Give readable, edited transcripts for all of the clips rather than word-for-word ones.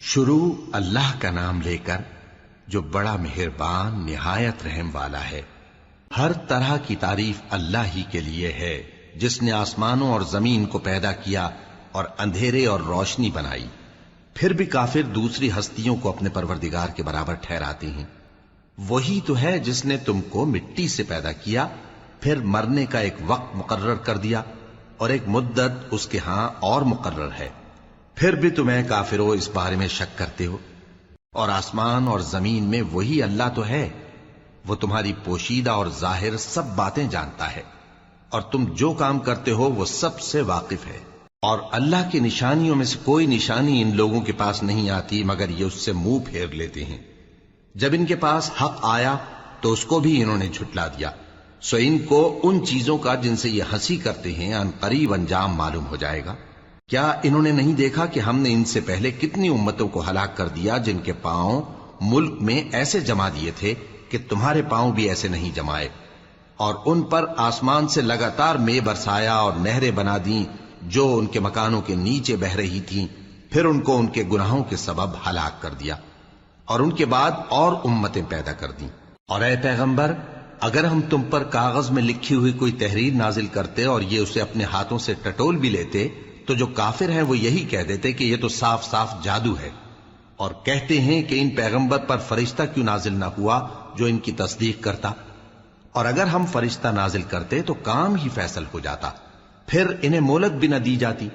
شروع اللہ کا نام لے کر جو بڑا مہربان نہایت رحم والا ہے۔ ہر طرح کی تعریف اللہ ہی کے لیے ہے جس نے آسمانوں اور زمین کو پیدا کیا اور اندھیرے اور روشنی بنائی۔ پھر بھی کافر دوسری ہستیوں کو اپنے پروردگار کے برابر ٹھہراتے ہیں۔ وہی تو ہے جس نے تم کو مٹی سے پیدا کیا، پھر مرنے کا ایک وقت مقرر کر دیا اور ایک مدت اس کے ہاں اور مقرر ہے۔ پھر بھی تمہیں کافروں اس بارے میں شک کرتے ہو۔ اور آسمان اور زمین میں وہی اللہ تو ہے، وہ تمہاری پوشیدہ اور ظاہر سب باتیں جانتا ہے، اور تم جو کام کرتے ہو وہ سب سے واقف ہے۔ اور اللہ کی نشانیوں میں سے کوئی نشانی ان لوگوں کے پاس نہیں آتی مگر یہ اس سے منہ پھیر لیتے ہیں۔ جب ان کے پاس حق آیا تو اس کو بھی انہوں نے جھٹلا دیا، سو ان کو ان چیزوں کا جن سے یہ ہنسی کرتے ہیں ان قریب انجام معلوم ہو جائے گا۔ کیا انہوں نے نہیں دیکھا کہ ہم نے ان سے پہلے کتنی امتوں کو ہلاک کر دیا جن کے پاؤں ملک میں ایسے جما دیے تھے کہ تمہارے پاؤں بھی ایسے نہیں جمائے، اور ان پر آسمان سے لگاتار مے برسایا اور نہریں بنا دیں جو ان کے مکانوں کے نیچے بہ رہی تھیں، پھر ان کو ان کے گناہوں کے سبب ہلاک کر دیا، اور ان کے بعد اور امتیں پیدا کر دیں۔ اور اے پیغمبر، اگر ہم تم پر کاغذ میں لکھی ہوئی کوئی تحریر نازل کرتے اور یہ اسے اپنے ہاتھوں سے ٹٹول بھی لیتے تو جو کافر ہیں وہ یہی کہہ دیتے کہ یہ تو صاف صاف جادو ہے، اور کہتے ہیں کہ ان پیغمبر پر فرشتہ کیوں نازل نہ ہوا جو ان کی تصدیق کرتا، اور اگر ہم فرشتہ نازل کرتے تو کام ہی فیصل ہو جاتا، پھر انہیں مہلت بھی نہ دی جاتی۔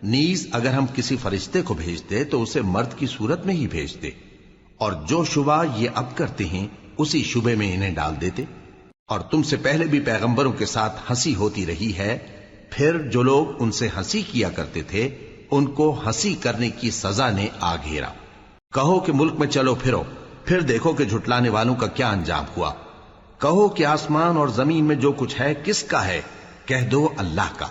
نیز اگر ہم کسی فرشتے کو بھیجتے تو اسے مرد کی صورت میں ہی بھیجتے، اور جو شبہ یہ اب کرتے ہیں اسی شبے میں انہیں ڈال دیتے۔ اور تم سے پہلے بھی پیغمبروں کے ساتھ ہنسی ہوتی رہی ہے، پھر جو لوگ ان سے ہنسی کیا کرتے تھے ان کو ہنسی کرنے کی سزا نے آ گھیرا۔ کہو کہ ملک میں چلو پھرو، پھر دیکھو کہ جھٹلانے والوں کا کیا انجام ہوا۔ کہو کہ آسمان اور زمین میں جو کچھ ہے کس کا ہے؟ کہہ دو اللہ کا۔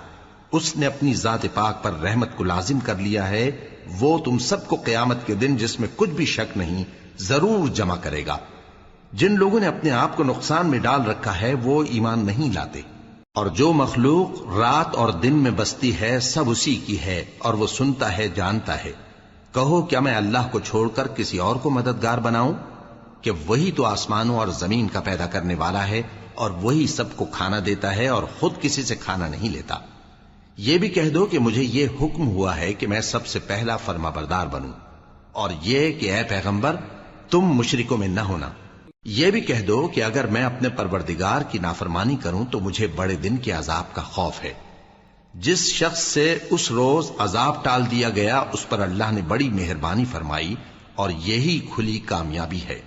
اس نے اپنی ذات پاک پر رحمت کو لازم کر لیا ہے، وہ تم سب کو قیامت کے دن جس میں کچھ بھی شک نہیں ضرور جمع کرے گا۔ جن لوگوں نے اپنے آپ کو نقصان میں ڈال رکھا ہے وہ ایمان نہیں لاتے، اور جو مخلوق رات اور دن میں بستی ہے سب اسی کی ہے، اور وہ سنتا ہے جانتا ہے۔ کہو کیا میں اللہ کو چھوڑ کر کسی اور کو مددگار بناؤں کہ وہی تو آسمانوں اور زمین کا پیدا کرنے والا ہے، اور وہی سب کو کھانا دیتا ہے اور خود کسی سے کھانا نہیں لیتا۔ یہ بھی کہہ دو کہ مجھے یہ حکم ہوا ہے کہ میں سب سے پہلا فرما بردار بنوں، اور یہ کہ اے پیغمبر تم مشرکوں میں نہ ہونا۔ یہ بھی کہہ دو کہ اگر میں اپنے پروردگار کی نافرمانی کروں تو مجھے بڑے دن کے عذاب کا خوف ہے۔ جس شخص سے اس روز عذاب ٹال دیا گیا اس پر اللہ نے بڑی مہربانی فرمائی، اور یہی کھلی کامیابی ہے۔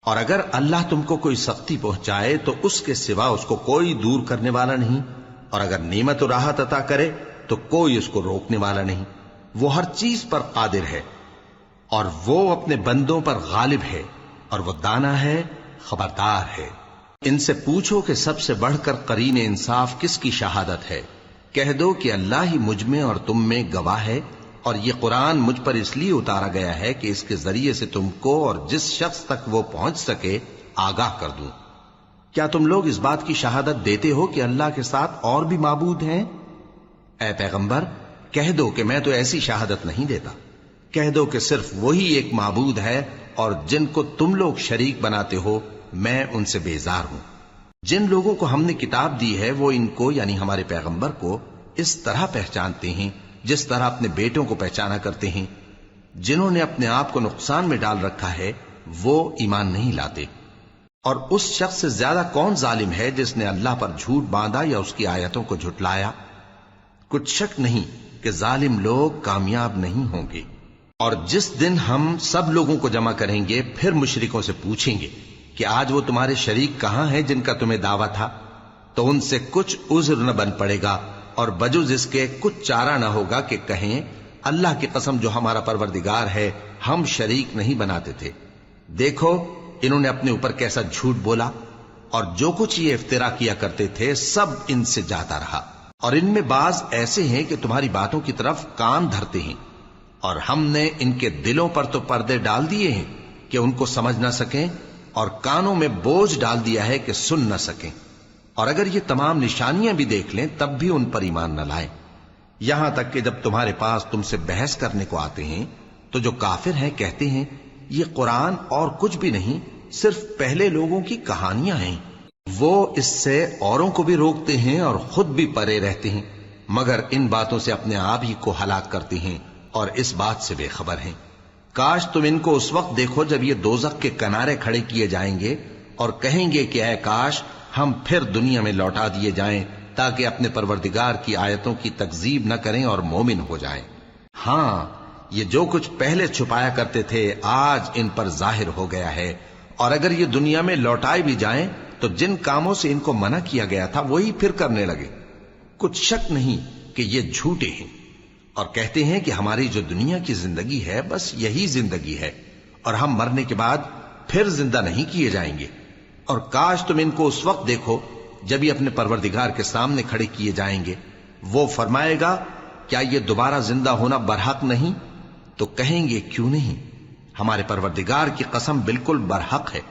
اور اگر اللہ تم کو کوئی سختی پہنچائے تو اس کے سوا اس کو کوئی دور کرنے والا نہیں، اور اگر نعمت و راحت عطا کرے تو کوئی اس کو روکنے والا نہیں۔ وہ ہر چیز پر قادر ہے، اور وہ اپنے بندوں پر غالب ہے، اور وہ دانا ہے، خبردار ہے۔ ان سے پوچھو کہ سب سے بڑھ کر قرین انصاف کس کی شہادت ہے؟ کہہ دو کہ اللہ ہی مجھ میں اور تم میں گواہ ہے، اور یہ قرآن مجھ پر اس لیے اتارا گیا ہے کہ اس کے ذریعے سے تم کو اور جس شخص تک وہ پہنچ سکے آگاہ کر دوں۔ کیا تم لوگ اس بات کی شہادت دیتے ہو کہ اللہ کے ساتھ اور بھی معبود ہیں؟ اے پیغمبر کہہ دو کہ میں تو ایسی شہادت نہیں دیتا۔ کہہ دو کہ صرف وہی ایک معبود ہے، اور جن کو تم لوگ شریک بناتے ہو میں ان سے بیزار ہوں۔ جن لوگوں کو ہم نے کتاب دی ہے وہ ان کو یعنی ہمارے پیغمبر کو اس طرح پہچانتے ہیں جس طرح اپنے بیٹوں کو پہچانا کرتے ہیں۔ جنہوں نے اپنے آپ کو نقصان میں ڈال رکھا ہے وہ ایمان نہیں لاتے۔ اور اس شخص سے زیادہ کون ظالم ہے جس نے اللہ پر جھوٹ باندھا یا اس کی آیتوں کو جھٹلایا؟ کچھ شک نہیں کہ ظالم لوگ کامیاب نہیں ہوں گے۔ اور جس دن ہم سب لوگوں کو جمع کریں گے پھر مشرکوں سے پوچھیں گے کہ آج وہ تمہارے شریک کہاں ہیں جن کا تمہیں دعویٰ تھا، تو ان سے کچھ عذر نہ بن پڑے گا، اور بجز اس کے کچھ چارہ نہ ہوگا کہ کہیں اللہ کی قسم جو ہمارا پروردگار ہے ہم شریک نہیں بناتے تھے۔ دیکھو انہوں نے اپنے اوپر کیسا جھوٹ بولا، اور جو کچھ یہ افترا کیا کرتے تھے سب ان سے جاتا رہا۔ اور ان میں بعض ایسے ہیں کہ تمہاری باتوں کی طرف کان دھرتے ہیں، اور ہم نے ان کے دلوں پر تو پردے ڈال دیے ہیں کہ ان کو سمجھ نہ سکیں، اور کانوں میں بوجھ ڈال دیا ہے کہ سن نہ سکیں۔ اور اگر یہ تمام نشانیاں بھی دیکھ لیں تب بھی ان پر ایمان نہ لائیں، یہاں تک کہ جب تمہارے پاس تم سے بحث کرنے کو آتے ہیں تو جو کافر ہیں کہتے ہیں یہ قرآن اور کچھ بھی نہیں، صرف پہلے لوگوں کی کہانیاں ہیں۔ وہ اس سے اوروں کو بھی روکتے ہیں اور خود بھی پرے رہتے ہیں، مگر ان باتوں سے اپنے آپ ہی کو ہلاک کرتے ہیں اور اس بات سے بے خبر ہیں۔ کاش تم ان کو اس وقت دیکھو جب یہ دوزخ کے کنارے کھڑے کیے جائیں گے اور کہیں گے کہ اے کاش ہم پھر دنیا میں لوٹا دیے جائیں تاکہ اپنے پروردگار کی آیتوں کی تکذیب نہ کریں اور مومن ہو جائیں۔ ہاں، یہ جو کچھ پہلے چھپایا کرتے تھے آج ان پر ظاہر ہو گیا ہے، اور اگر یہ دنیا میں لوٹائے بھی جائیں تو جن کاموں سے ان کو منع کیا گیا تھا وہی پھر کرنے لگے۔ کچھ شک نہیں کہ یہ جھوٹے ہیں، اور کہتے ہیں کہ ہماری جو دنیا کی زندگی ہے بس یہی زندگی ہے، اور ہم مرنے کے بعد پھر زندہ نہیں کیے جائیں گے۔ اور کاش تم ان کو اس وقت دیکھو جب یہ اپنے پروردگار کے سامنے کھڑے کیے جائیں گے، وہ فرمائے گا کیا یہ دوبارہ زندہ ہونا برحق نہیں؟ تو کہیں گے کیوں نہیں، ہمارے پروردگار کی قسم بالکل برحق ہے۔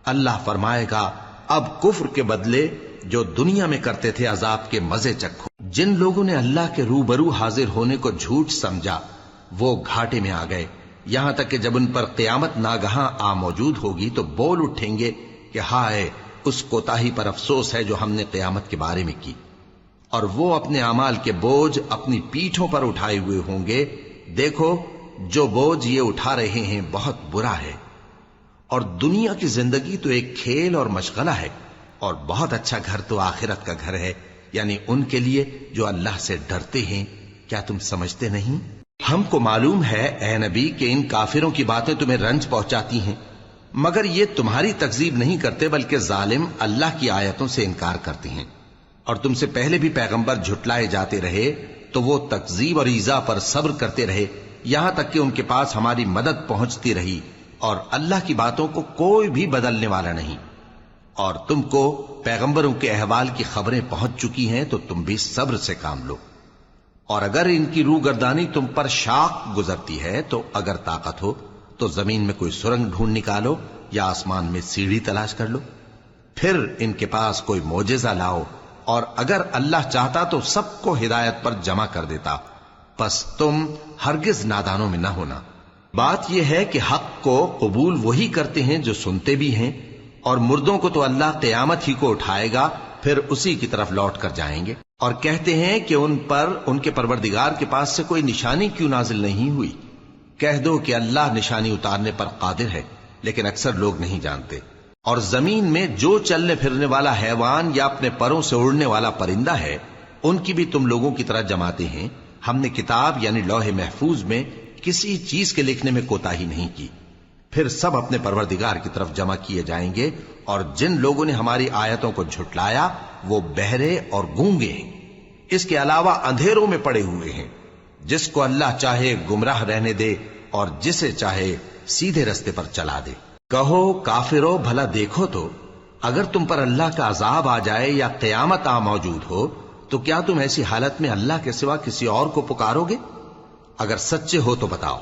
اللہ فرمائے گا اب کفر کے بدلے جو دنیا میں کرتے تھے عذاب کے مزے چکھو۔ جن لوگوں نے اللہ کے روبرو حاضر ہونے کو جھوٹ سمجھا وہ گھاٹے میں آ گئے، یہاں تک کہ جب ان پر قیامت ناگہاں آ موجود ہوگی تو بول اٹھیں گے کہ ہائے اس کوتاہی پر افسوس ہے جو ہم نے قیامت کے بارے میں کی، اور وہ اپنے اعمال کے بوجھ اپنی پیٹھوں پر اٹھائے ہوئے ہوں گے۔ دیکھو جو بوجھ یہ اٹھا رہے ہیں بہت برا ہے، اور دنیا کی زندگی تو ایک کھیل اور مشغلہ ہے، اور بہت اچھا گھر تو آخرت کا گھر ہے، یعنی ان کے لیے جو اللہ سے ڈرتے ہیں۔ کیا تم سمجھتے نہیں؟ ہم کو معلوم ہے اے نبی کہ ان کافروں کی باتیں تمہیں رنج پہنچاتی ہیں، مگر یہ تمہاری تکذیب نہیں کرتے بلکہ ظالم اللہ کی آیتوں سے انکار کرتے ہیں، اور تم سے پہلے بھی پیغمبر جھٹلائے جاتے رہے تو وہ تکذیب اور ایذا پر صبر کرتے رہے، یہاں تک کہ ان کے پاس ہماری مدد پہنچتی رہی، اور اللہ کی باتوں کو کوئی بھی بدلنے والا نہیں۔ اور تم کو پیغمبروں کے احوال کی خبریں پہنچ چکی ہیں تو تم بھی صبر سے کام لو، اور اگر ان کی روح گردانی تم پر شاق گزرتی ہے تو اگر طاقت ہو تو زمین میں کوئی سرنگ ڈھونڈ نکالو یا آسمان میں سیڑھی تلاش کر لو، پھر ان کے پاس کوئی معجزہ لاؤ، اور اگر اللہ چاہتا تو سب کو ہدایت پر جمع کر دیتا، پس تم ہرگز نادانوں میں نہ ہونا۔ بات یہ ہے کہ حق کو قبول وہی کرتے ہیں جو سنتے بھی ہیں، اور مردوں کو تو اللہ قیامت ہی کو اٹھائے گا، پھر اسی کی طرف لوٹ کر جائیں گے۔ اور کہتے ہیں کہ ان پر ان کے پروردگار کے پاس سے کوئی نشانی کیوں نازل نہیں ہوئی؟ کہہ دو کہ اللہ نشانی اتارنے پر قادر ہے، لیکن اکثر لوگ نہیں جانتے۔ اور زمین میں جو چلنے پھرنے والا حیوان یا اپنے پروں سے اڑنے والا پرندہ ہے ان کی بھی تم لوگوں کی طرح جماتے ہیں۔ ہم نے کتاب یعنی لوح محفوظ میں کسی چیز کے لکھنے میں کوتاہی نہیں کی، پھر سب اپنے پروردگار کی طرف جمع کیے جائیں گے، اور جن لوگوں نے ہماری آیتوں کو جھٹلایا وہ بہرے اور گونگے ہیں، اس کے علاوہ اندھیروں میں پڑے ہوئے ہیں۔ جس کو اللہ چاہے گمراہ رہنے دے اور جسے چاہے سیدھے رستے پر چلا دے۔ کہو کافرو بھلا دیکھو تو اگر تم پر اللہ کا عذاب آ جائے یا قیامت آ موجود ہو تو کیا تم ایسی حالت میں اللہ کے سوا کسی اور کو پکارو گے؟ اگر سچے ہو تو بتاؤ۔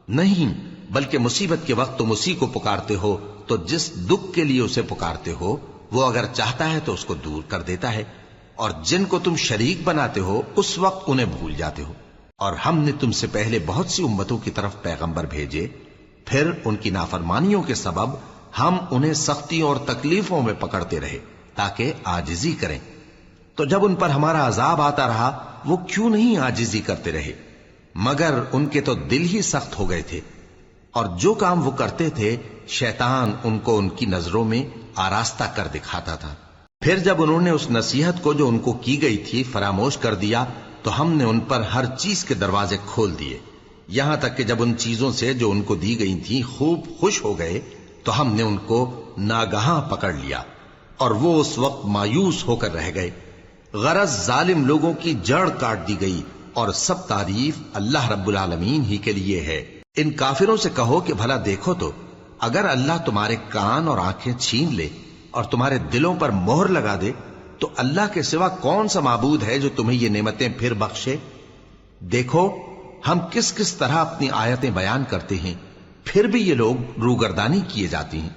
نہیں، بلکہ مصیبت کے وقت تم اسی کو پکارتے ہو، تو جس دکھ کے لیے اسے پکارتے ہو وہ اگر چاہتا ہے تو اس کو دور کر دیتا ہے، اور جن کو تم شریک بناتے ہو اس وقت انہیں بھول جاتے ہو۔ اور ہم نے تم سے پہلے بہت سی امتوں کی طرف پیغمبر بھیجے، پھر ان کی نافرمانیوں کے سبب ہم انہیں سختیوں اور تکلیفوں میں پکڑتے رہے تاکہ عاجزی کریں، تو جب ان پر ہمارا عذاب آتا رہا وہ کیوں نہیں عاجزی کرتے رہے، مگر ان کے تو دل ہی سخت ہو گئے تھے، اور جو کام وہ کرتے تھے شیطان ان کو ان کی نظروں میں آراستہ کر دکھاتا تھا۔ پھر جب انہوں نے اس نصیحت کو جو ان کو کی گئی تھی فراموش کر دیا تو ہم نے ان پر ہر چیز کے دروازے کھول دیے، یہاں تک کہ جب ان چیزوں سے جو ان کو دی گئی تھی خوب خوش ہو گئے تو ہم نے ان کو ناگہاں پکڑ لیا، اور وہ اس وقت مایوس ہو کر رہ گئے۔ غرض ظالم لوگوں کی جڑ کاٹ دی گئی، اور سب تعریف اللہ رب العالمین ہی کے لیے ہے۔ ان کافروں سے کہو کہ بھلا دیکھو تو اگر اللہ تمہارے کان اور آنکھیں چھین لے اور تمہارے دلوں پر مہر لگا دے تو اللہ کے سوا کون سا معبود ہے جو تمہیں یہ نعمتیں پھر بخشے؟ دیکھو ہم کس کس طرح اپنی آیتیں بیان کرتے ہیں، پھر بھی یہ لوگ روگردانی کیے جاتی ہیں۔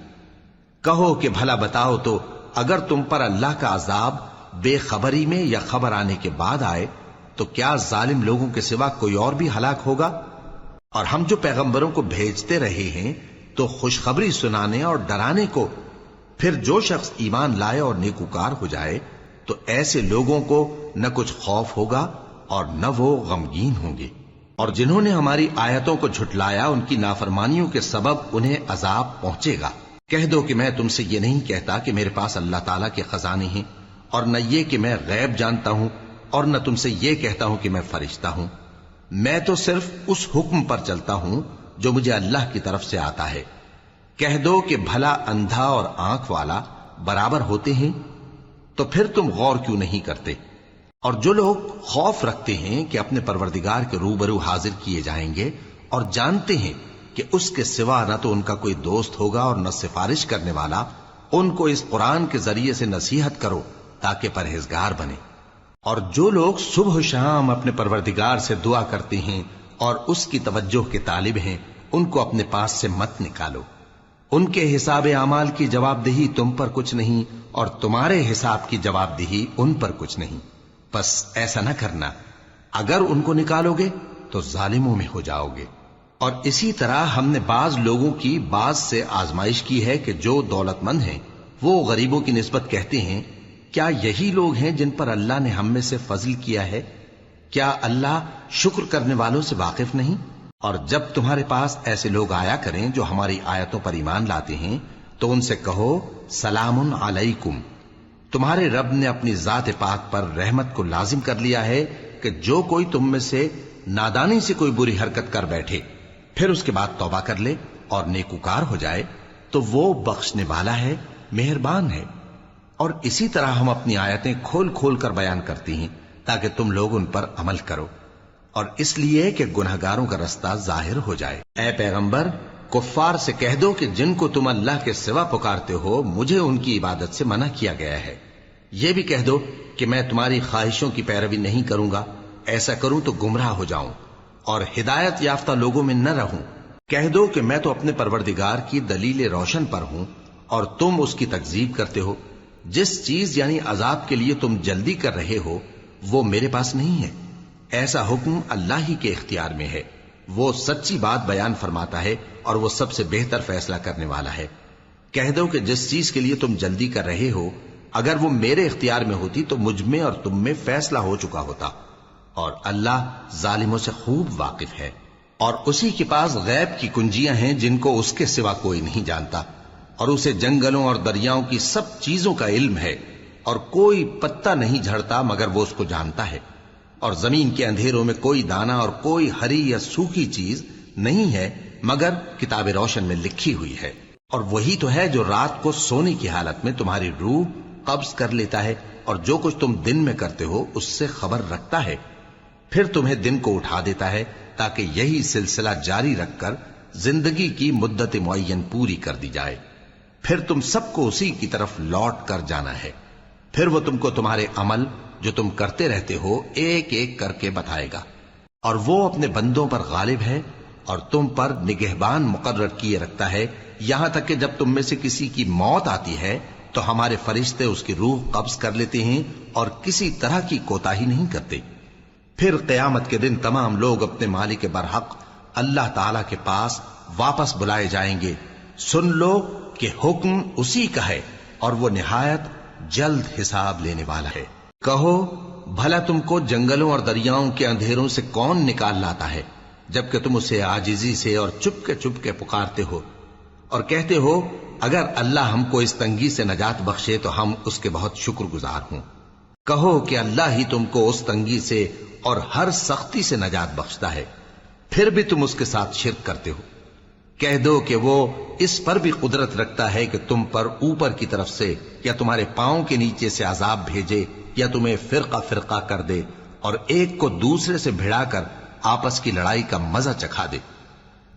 کہو کہ بھلا بتاؤ تو اگر تم پر اللہ کا عذاب بے خبری میں یا خبر آنے کے بعد آئے تو کیا ظالم لوگوں کے سوا کوئی اور بھی ہلاک ہوگا؟ اور ہم جو پیغمبروں کو بھیجتے رہے ہیں تو خوشخبری سنانے اور ڈرانے کو، پھر جو شخص ایمان لائے اور نیکوکار ہو جائے تو ایسے لوگوں کو نہ کچھ خوف ہوگا اور نہ وہ غمگین ہوں گے، اور جنہوں نے ہماری آیتوں کو جھٹلایا ان کی نافرمانیوں کے سبب انہیں عذاب پہنچے گا۔ کہہ دو کہ میں تم سے یہ نہیں کہتا کہ میرے پاس اللہ تعالیٰ کے خزانے ہیں، اور نہ یہ کہ میں غیب جانتا ہوں، اور نہ تم سے یہ کہتا ہوں کہ میں فرشتہ ہوں۔ میں تو صرف اس حکم پر چلتا ہوں جو مجھے اللہ کی طرف سے آتا ہے۔ کہہ دو کہ بھلا اندھا اور آنکھ والا برابر ہوتے ہیں؟ تو پھر تم غور کیوں نہیں کرتے؟ اور جو لوگ خوف رکھتے ہیں کہ اپنے پروردگار کے روبرو حاضر کیے جائیں گے اور جانتے ہیں کہ اس کے سوا نہ تو ان کا کوئی دوست ہوگا اور نہ سفارش کرنے والا، ان کو اس قرآن کے ذریعے سے نصیحت کرو تاکہ پرہیزگار بنے۔ اور جو لوگ صبح و شام اپنے پروردگار سے دعا کرتے ہیں اور اس کی توجہ کے طالب ہیں، ان کو اپنے پاس سے مت نکالو۔ ان کے حساب اعمال کی جواب دہی تم پر کچھ نہیں، اور تمہارے حساب کی جواب دہی ان پر کچھ نہیں۔ بس ایسا نہ کرنا، اگر ان کو نکالو گے تو ظالموں میں ہو جاؤ گے۔ اور اسی طرح ہم نے بعض لوگوں کی بعض سے آزمائش کی ہے کہ جو دولت مند ہیں وہ غریبوں کی نسبت کہتے ہیں کیا یہی لوگ ہیں جن پر اللہ نے ہم میں سے فضل کیا ہے؟ کیا اللہ شکر کرنے والوں سے واقف نہیں؟ اور جب تمہارے پاس ایسے لوگ آیا کریں جو ہماری آیتوں پر ایمان لاتے ہیں تو ان سے کہو سلام علیکم، تمہارے رب نے اپنی ذات پاک پر رحمت کو لازم کر لیا ہے کہ جو کوئی تم میں سے نادانی سے کوئی بری حرکت کر بیٹھے پھر اس کے بعد توبہ کر لے اور نیکوکار ہو جائے تو وہ بخشنے والا ہے، مہربان ہے۔ اور اسی طرح ہم اپنی آیتیں کھول کھول کر بیان کرتی ہیں تاکہ تم لوگ ان پر عمل کرو، اور اس لیے کہ گنہگاروں کا رستہ ظاہر ہو جائے۔ اے پیغمبر، کفار سے کہہ دو کہ جن کو تم اللہ کے سوا پکارتے ہو مجھے ان کی عبادت سے منع کیا گیا ہے۔ یہ بھی کہہ دو کہ میں تمہاری خواہشوں کی پیروی نہیں کروں گا، ایسا کروں تو گمراہ ہو جاؤں اور ہدایت یافتہ لوگوں میں نہ رہوں۔ کہہ دو کہ میں تو اپنے پروردگار کی دلیل روشن پر ہوں اور تم اس کی تکذیب کرتے ہو۔ جس چیز یعنی عذاب کے لیے تم جلدی کر رہے ہو وہ میرے پاس نہیں ہے، ایسا حکم اللہ ہی کے اختیار میں ہے۔ وہ سچی بات بیان فرماتا ہے اور وہ سب سے بہتر فیصلہ کرنے والا ہے۔ کہہ دو کہ جس چیز کے لیے تم جلدی کر رہے ہو اگر وہ میرے اختیار میں ہوتی تو مجھ میں اور تم میں فیصلہ ہو چکا ہوتا، اور اللہ ظالموں سے خوب واقف ہے۔ اور اسی کے پاس غیب کی کنجیاں ہیں جن کو اس کے سوا کوئی نہیں جانتا، اور اسے جنگلوں اور دریاؤں کی سب چیزوں کا علم ہے، اور کوئی پتا نہیں جھڑتا مگر وہ اس کو جانتا ہے، اور زمین کے اندھیروں میں کوئی دانہ اور کوئی ہری یا سوکھی چیز نہیں ہے مگر کتاب روشن میں لکھی ہوئی ہے۔ اور وہی تو ہے جو رات کو سونے کی حالت میں تمہاری روح قبض کر لیتا ہے اور جو کچھ تم دن میں کرتے ہو اس سے خبر رکھتا ہے، پھر تمہیں دن کو اٹھا دیتا ہے تاکہ یہی سلسلہ جاری رکھ کر زندگی کی مدت معین پوری کر دی جائے، پھر تم سب کو اسی کی طرف لوٹ کر جانا ہے، پھر وہ تم کو تمہارے عمل جو تم کرتے رہتے ہو ایک ایک کر کے بتائے گا، اور وہ اپنے بندوں پر غالب ہے اور تم پر نگہبان مقرر کیے رکھتا ہے، یہاں تک کہ جب تم میں سے کسی کی موت آتی ہے تو ہمارے فرشتے اس کی روح قبض کر لیتے ہیں اور کسی طرح کی کوتاہی نہیں کرتے۔ پھر قیامت کے دن تمام لوگ اپنے مالک برحق اللہ تعالی کے پاس واپس بلائے جائیں گے۔ سن لو کہ حکم اسی کا ہے اور وہ نہایت جلد حساب لینے والا ہے۔ کہو بھلا تم کو جنگلوں اور دریاؤں کے اندھیروں سے کون نکال لاتا ہے جبکہ تم اسے عاجزی سے اور چپ کے پکارتے ہو اور کہتے ہو اگر اللہ ہم کو اس تنگی سے نجات بخشے تو ہم اس کے بہت شکر گزار ہوں۔ کہو کہ اللہ ہی تم کو اس تنگی سے اور ہر سختی سے نجات بخشتا ہے، پھر بھی تم اس کے ساتھ شرک کرتے ہو۔ کہہ دو کہ وہ اس پر بھی قدرت رکھتا ہے کہ تم پر اوپر کی طرف سے یا تمہارے پاؤں کے نیچے سے عذاب بھیجے یا تمہیں فرقہ فرقہ کر دے اور ایک کو دوسرے سے بھڑا کر آپس کی لڑائی کا مزہ چکھا دے۔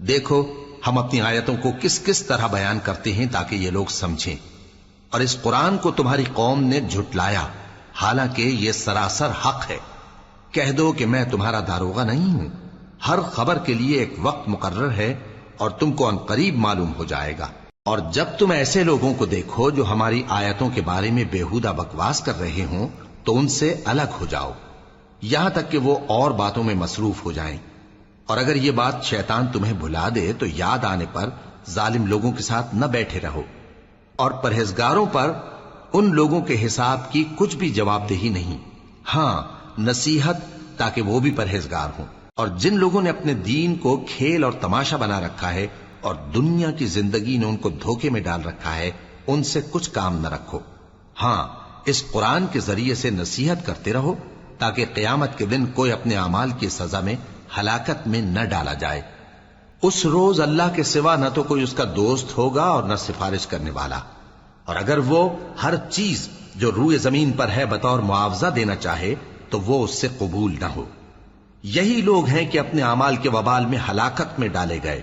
دیکھو ہم اپنی آیتوں کو کس کس طرح بیان کرتے ہیں تاکہ یہ لوگ سمجھیں، اور اس قرآن کو تمہاری قوم نے جھٹلایا حالانکہ یہ سراسر حق ہے۔ کہہ دو کہ میں تمہارا داروغہ نہیں ہوں، ہر خبر کے لیے ایک وقت مقرر ہے اور تم کو ان قریب معلوم ہو جائے گا۔ اور جب تم ایسے لوگوں کو دیکھو جو ہماری آیتوں کے بارے میں بےہودہ بکواس کر رہے ہوں تو ان سے الگ ہو جاؤ یہاں تک کہ وہ اور باتوں میں مصروف ہو جائیں۔ اور اگر یہ بات شیطان تمہیں بھلا دے تو یاد آنے پر ظالم لوگوں کے ساتھ نہ بیٹھے رہو، اور پرہیزگاروں پر ان لوگوں کے حساب کی کچھ بھی جواب دہی نہیں، ہاں نصیحت تاکہ وہ بھی پرہیزگار ہوں۔ اور جن لوگوں نے اپنے دین کو کھیل اور تماشا بنا رکھا ہے اور دنیا کی زندگی نے ان کو دھوکے میں ڈال رکھا ہے، ان سے کچھ کام نہ رکھو، ہاں اس قرآن کے ذریعے سے نصیحت کرتے رہو تاکہ قیامت کے دن کوئی اپنے اعمال کی سزا میں ہلاکت میں نہ ڈالا جائے۔ اس روز اللہ کے سوا نہ تو کوئی اس کا دوست ہوگا اور نہ سفارش کرنے والا، اور اگر وہ ہر چیز جو روئے زمین پر ہے بطور معاوضہ دینا چاہے تو وہ اس سے قبول نہ ہو۔ یہی لوگ ہیں کہ اپنے اعمال کے وبال میں ہلاکت میں ڈالے گئے،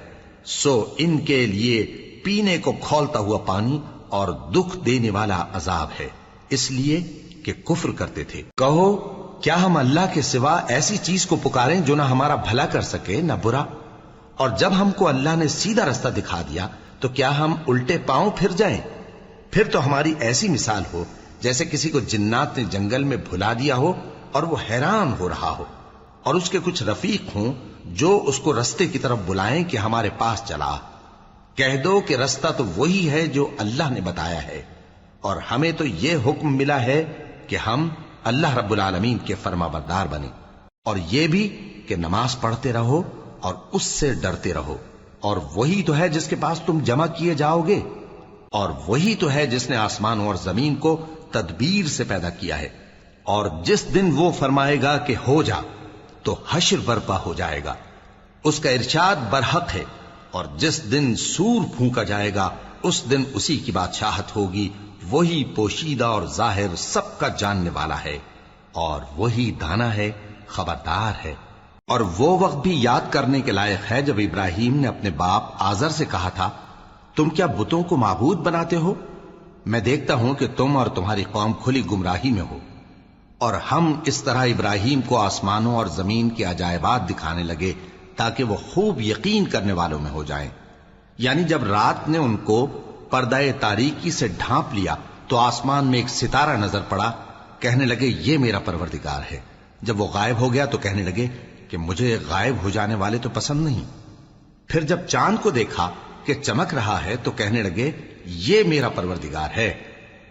سو ان کے لیے پینے کو کھولتا ہوا پانی اور دکھ دینے والا عذاب ہے، اس لیے کہ کفر کرتے تھے۔ کہو کیا ہم اللہ کے سوا ایسی چیز کو پکاریں جو نہ ہمارا بھلا کر سکے نہ برا؟ اور جب ہم کو اللہ نے سیدھا رستہ دکھا دیا تو کیا ہم الٹے پاؤں پھر جائیں؟ پھر تو ہماری ایسی مثال ہو جیسے کسی کو جنات نے جنگل میں بھلا دیا ہو اور وہ حیران ہو رہا ہو، اور اس کے کچھ رفیق ہوں جو اس کو رستے کی طرف بلائیں کہ ہمارے پاس چلا۔ کہہ دو کہ رستہ تو وہی ہے جو اللہ نے بتایا ہے، اور ہمیں تو یہ حکم ملا ہے کہ ہم اللہ رب العالمین کے فرما بردار بنیں، اور یہ بھی کہ نماز پڑھتے رہو اور اس سے ڈرتے رہو، اور وہی تو ہے جس کے پاس تم جمع کیے جاؤ گے، اور وہی تو ہے جس نے آسمانوں اور زمین کو تدبیر سے پیدا کیا ہے، اور جس دن وہ فرمائے گا کہ ہو جا تو حشر برپا ہو جائے گا، اس کا ارشاد برحق ہے، اور جس دن سور پھونکا جائے گا اس دن اسی کی بادشاہت ہوگی، وہی پوشیدہ اور ظاہر سب کا جاننے والا ہے، اور وہی دانا ہے، خبردار ہے۔ اور وہ وقت بھی یاد کرنے کے لائق ہے جب ابراہیم نے اپنے باپ آزر سے کہا تھا، تم کیا بتوں کو معبود بناتے ہو؟ میں دیکھتا ہوں کہ تم اور تمہاری قوم کھلی گمراہی میں ہو۔ اور ہم اس طرح ابراہیم کو آسمانوں اور زمین کے عجائبات دکھانے لگے تاکہ وہ خوب یقین کرنے والوں میں ہو جائیں۔ یعنی جب رات نے ان کو پردہ تاریکی سے ڈھانپ لیا تو آسمان میں ایک ستارہ نظر پڑا، کہنے لگے یہ میرا پروردگار ہے۔ جب وہ غائب ہو گیا تو کہنے لگے کہ مجھے غائب ہو جانے والے تو پسند نہیں۔ پھر جب چاند کو دیکھا کہ چمک رہا ہے تو کہنے لگے یہ میرا پروردگار ہے۔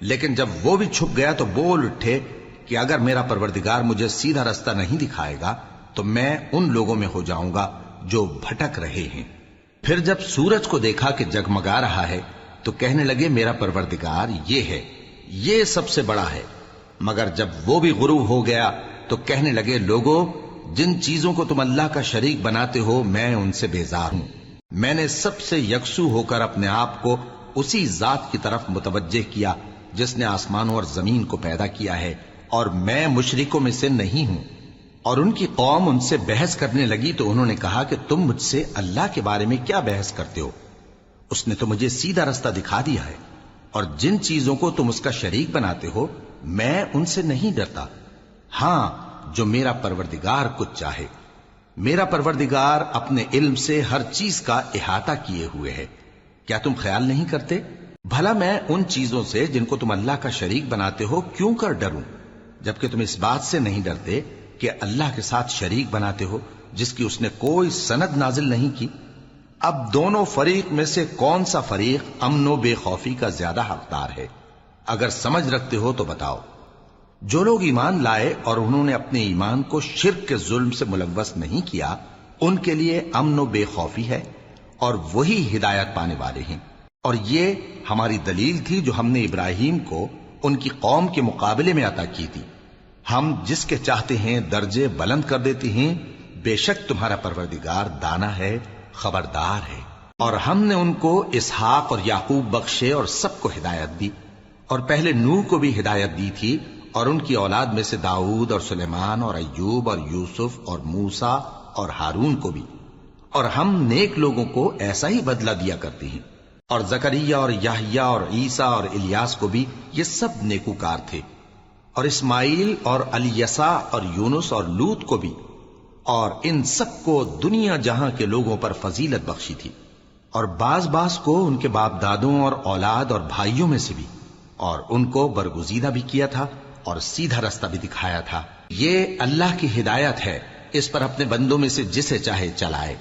لیکن جب وہ بھی چھپ گیا تو بول اٹھے کہ اگر میرا پروردگار مجھے سیدھا رستہ نہیں دکھائے گا تو میں ان لوگوں میں ہو جاؤں گا جو بھٹک رہے ہیں۔ پھر جب سورج کو دیکھا کہ جگمگا رہا ہے تو کہنے لگے میرا پروردگار یہ ہے، یہ سب سے بڑا ہے۔ مگر جب وہ بھی غروب ہو گیا تو کہنے لگے لوگو، جن چیزوں کو تم اللہ کا شریک بناتے ہو میں ان سے بیزار ہوں۔ میں نے سب سے یکسو ہو کر اپنے آپ کو اسی ذات کی طرف متوجہ کیا جس نے آسمانوں اور زمین کو پیدا کیا ہے، اور میں مشرکوں میں سے نہیں ہوں۔ اور ان کی قوم ان سے بحث کرنے لگی تو انہوں نے کہا کہ تم مجھ سے اللہ کے بارے میں کیا بحث کرتے ہو؟ اس نے تو مجھے سیدھا رستہ دکھا دیا ہے، اور جن چیزوں کو تم اس کا شریک بناتے ہو میں ان سے نہیں ڈرتا، ہاں جو میرا پروردگار کچھ چاہے۔ میرا پروردگار اپنے علم سے ہر چیز کا احاطہ کیے ہوئے ہے۔ کیا تم خیال نہیں کرتے؟ بھلا میں ان چیزوں سے جن کو تم اللہ کا شریک بناتے ہو کیوں کر ڈروں، جبکہ تم اس بات سے نہیں ڈرتے کہ اللہ کے ساتھ شریک بناتے ہو جس کی اس نے کوئی سند نازل نہیں کی۔ اب دونوں فریق میں سے کون سا فریق امن و بے خوفی کا زیادہ حقدار ہے؟ اگر سمجھ رکھتے ہو تو بتاؤ۔ جو لوگ ایمان لائے اور انہوں نے اپنے ایمان کو شرک کے ظلم سے ملوث نہیں کیا، ان کے لیے امن و بے خوفی ہے، اور وہی ہدایت پانے والے ہیں۔ اور یہ ہماری دلیل تھی جو ہم نے ابراہیم کو ان کی قوم کے مقابلے میں عطا کی تھی۔ ہم جس کے چاہتے ہیں درجے بلند کر دیتے ہیں، بے شک تمہارا پروردگار دانا ہے، خبردار ہے۔ اور ہم نے ان کو اسحاق اور یعقوب بخشے اور سب کو ہدایت دی، اور پہلے نوح کو بھی ہدایت دی تھی، اور ان کی اولاد میں سے داؤد اور سلیمان اور ایوب اور یوسف اور موسیٰ اور ہارون کو بھی۔ اور ہم نیک لوگوں کو ایسا ہی بدلہ دیا کرتے ہیں۔ اور زکریا اور یحییٰ اور عیسیٰ اور الیاس کو بھی، یہ سب نیکوکار تھے۔ اور اسماعیل اور الیسع اور یونس اور لوط کو بھی، اور ان سب کو دنیا جہاں کے لوگوں پر فضیلت بخشی تھی، اور بعض کو ان کے باپ دادوں اور اولاد اور بھائیوں میں سے بھی، اور ان کو برگزیدہ بھی کیا تھا اور سیدھا رستہ بھی دکھایا تھا۔ یہ اللہ کی ہدایت ہے اس پر اپنے بندوں میں سے جسے چاہے چلائے،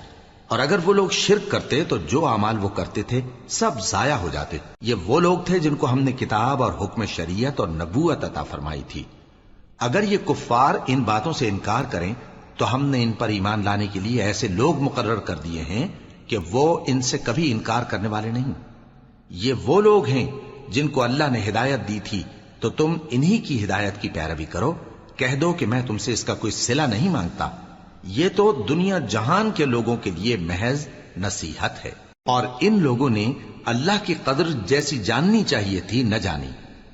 اور اگر وہ لوگ شرک کرتے تو جو اعمال وہ کرتے تھے سب ضائع ہو جاتے۔ یہ وہ لوگ تھے جن کو ہم نے کتاب اور حکم شریعت اور نبوت عطا فرمائی تھی۔ اگر یہ کفار ان باتوں سے انکار کریں تو ہم نے ان پر ایمان لانے کے لیے ایسے لوگ مقرر کر دیے ہیں کہ وہ ان سے کبھی انکار کرنے والے نہیں۔ یہ وہ لوگ ہیں جن کو اللہ نے ہدایت دی تھی، تو تم انہی کی ہدایت کی پیروی کرو۔ کہہ دو کہ میں تم سے اس کا کوئی صلہ نہیں مانگتا، یہ تو دنیا جہان کے لوگوں کے لیے محض نصیحت ہے۔ اور ان لوگوں نے اللہ کی قدر جیسی جاننی چاہیے تھی نہ جانی،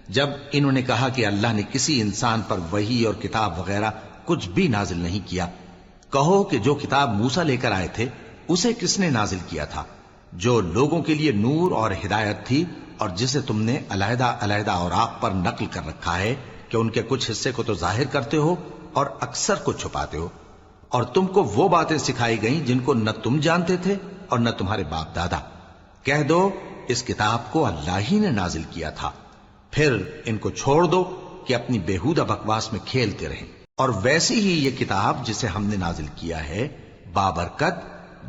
جب انہوں نے کہا کہ اللہ نے کسی انسان پر وحی اور کتاب وغیرہ کچھ بھی نازل نہیں کیا۔ کہو کہ جو کتاب موسیٰ لے کر آئے تھے اسے کس نے نازل کیا تھا؟ جو لوگوں کے لیے نور اور ہدایت تھی، اور جسے تم نے علیحدہ علیحدہ اوراق پر نقل کر رکھا ہے کہ ان کے کچھ حصے کو تو ظاہر کرتے ہو اور اکثر کو چھپاتے ہو۔ اور تم کو وہ باتیں سکھائی گئیں جن کو نہ تم جانتے تھے اور نہ تمہارے باپ دادا۔ کہہ دو اس کتاب کو اللہ ہی نے نازل کیا تھا، پھر ان کو چھوڑ دو کہ اپنی بیہودہ بکواس میں کھیلتے رہیں۔ اور ویسی ہی یہ کتاب جسے ہم نے نازل کیا ہے بابرکت،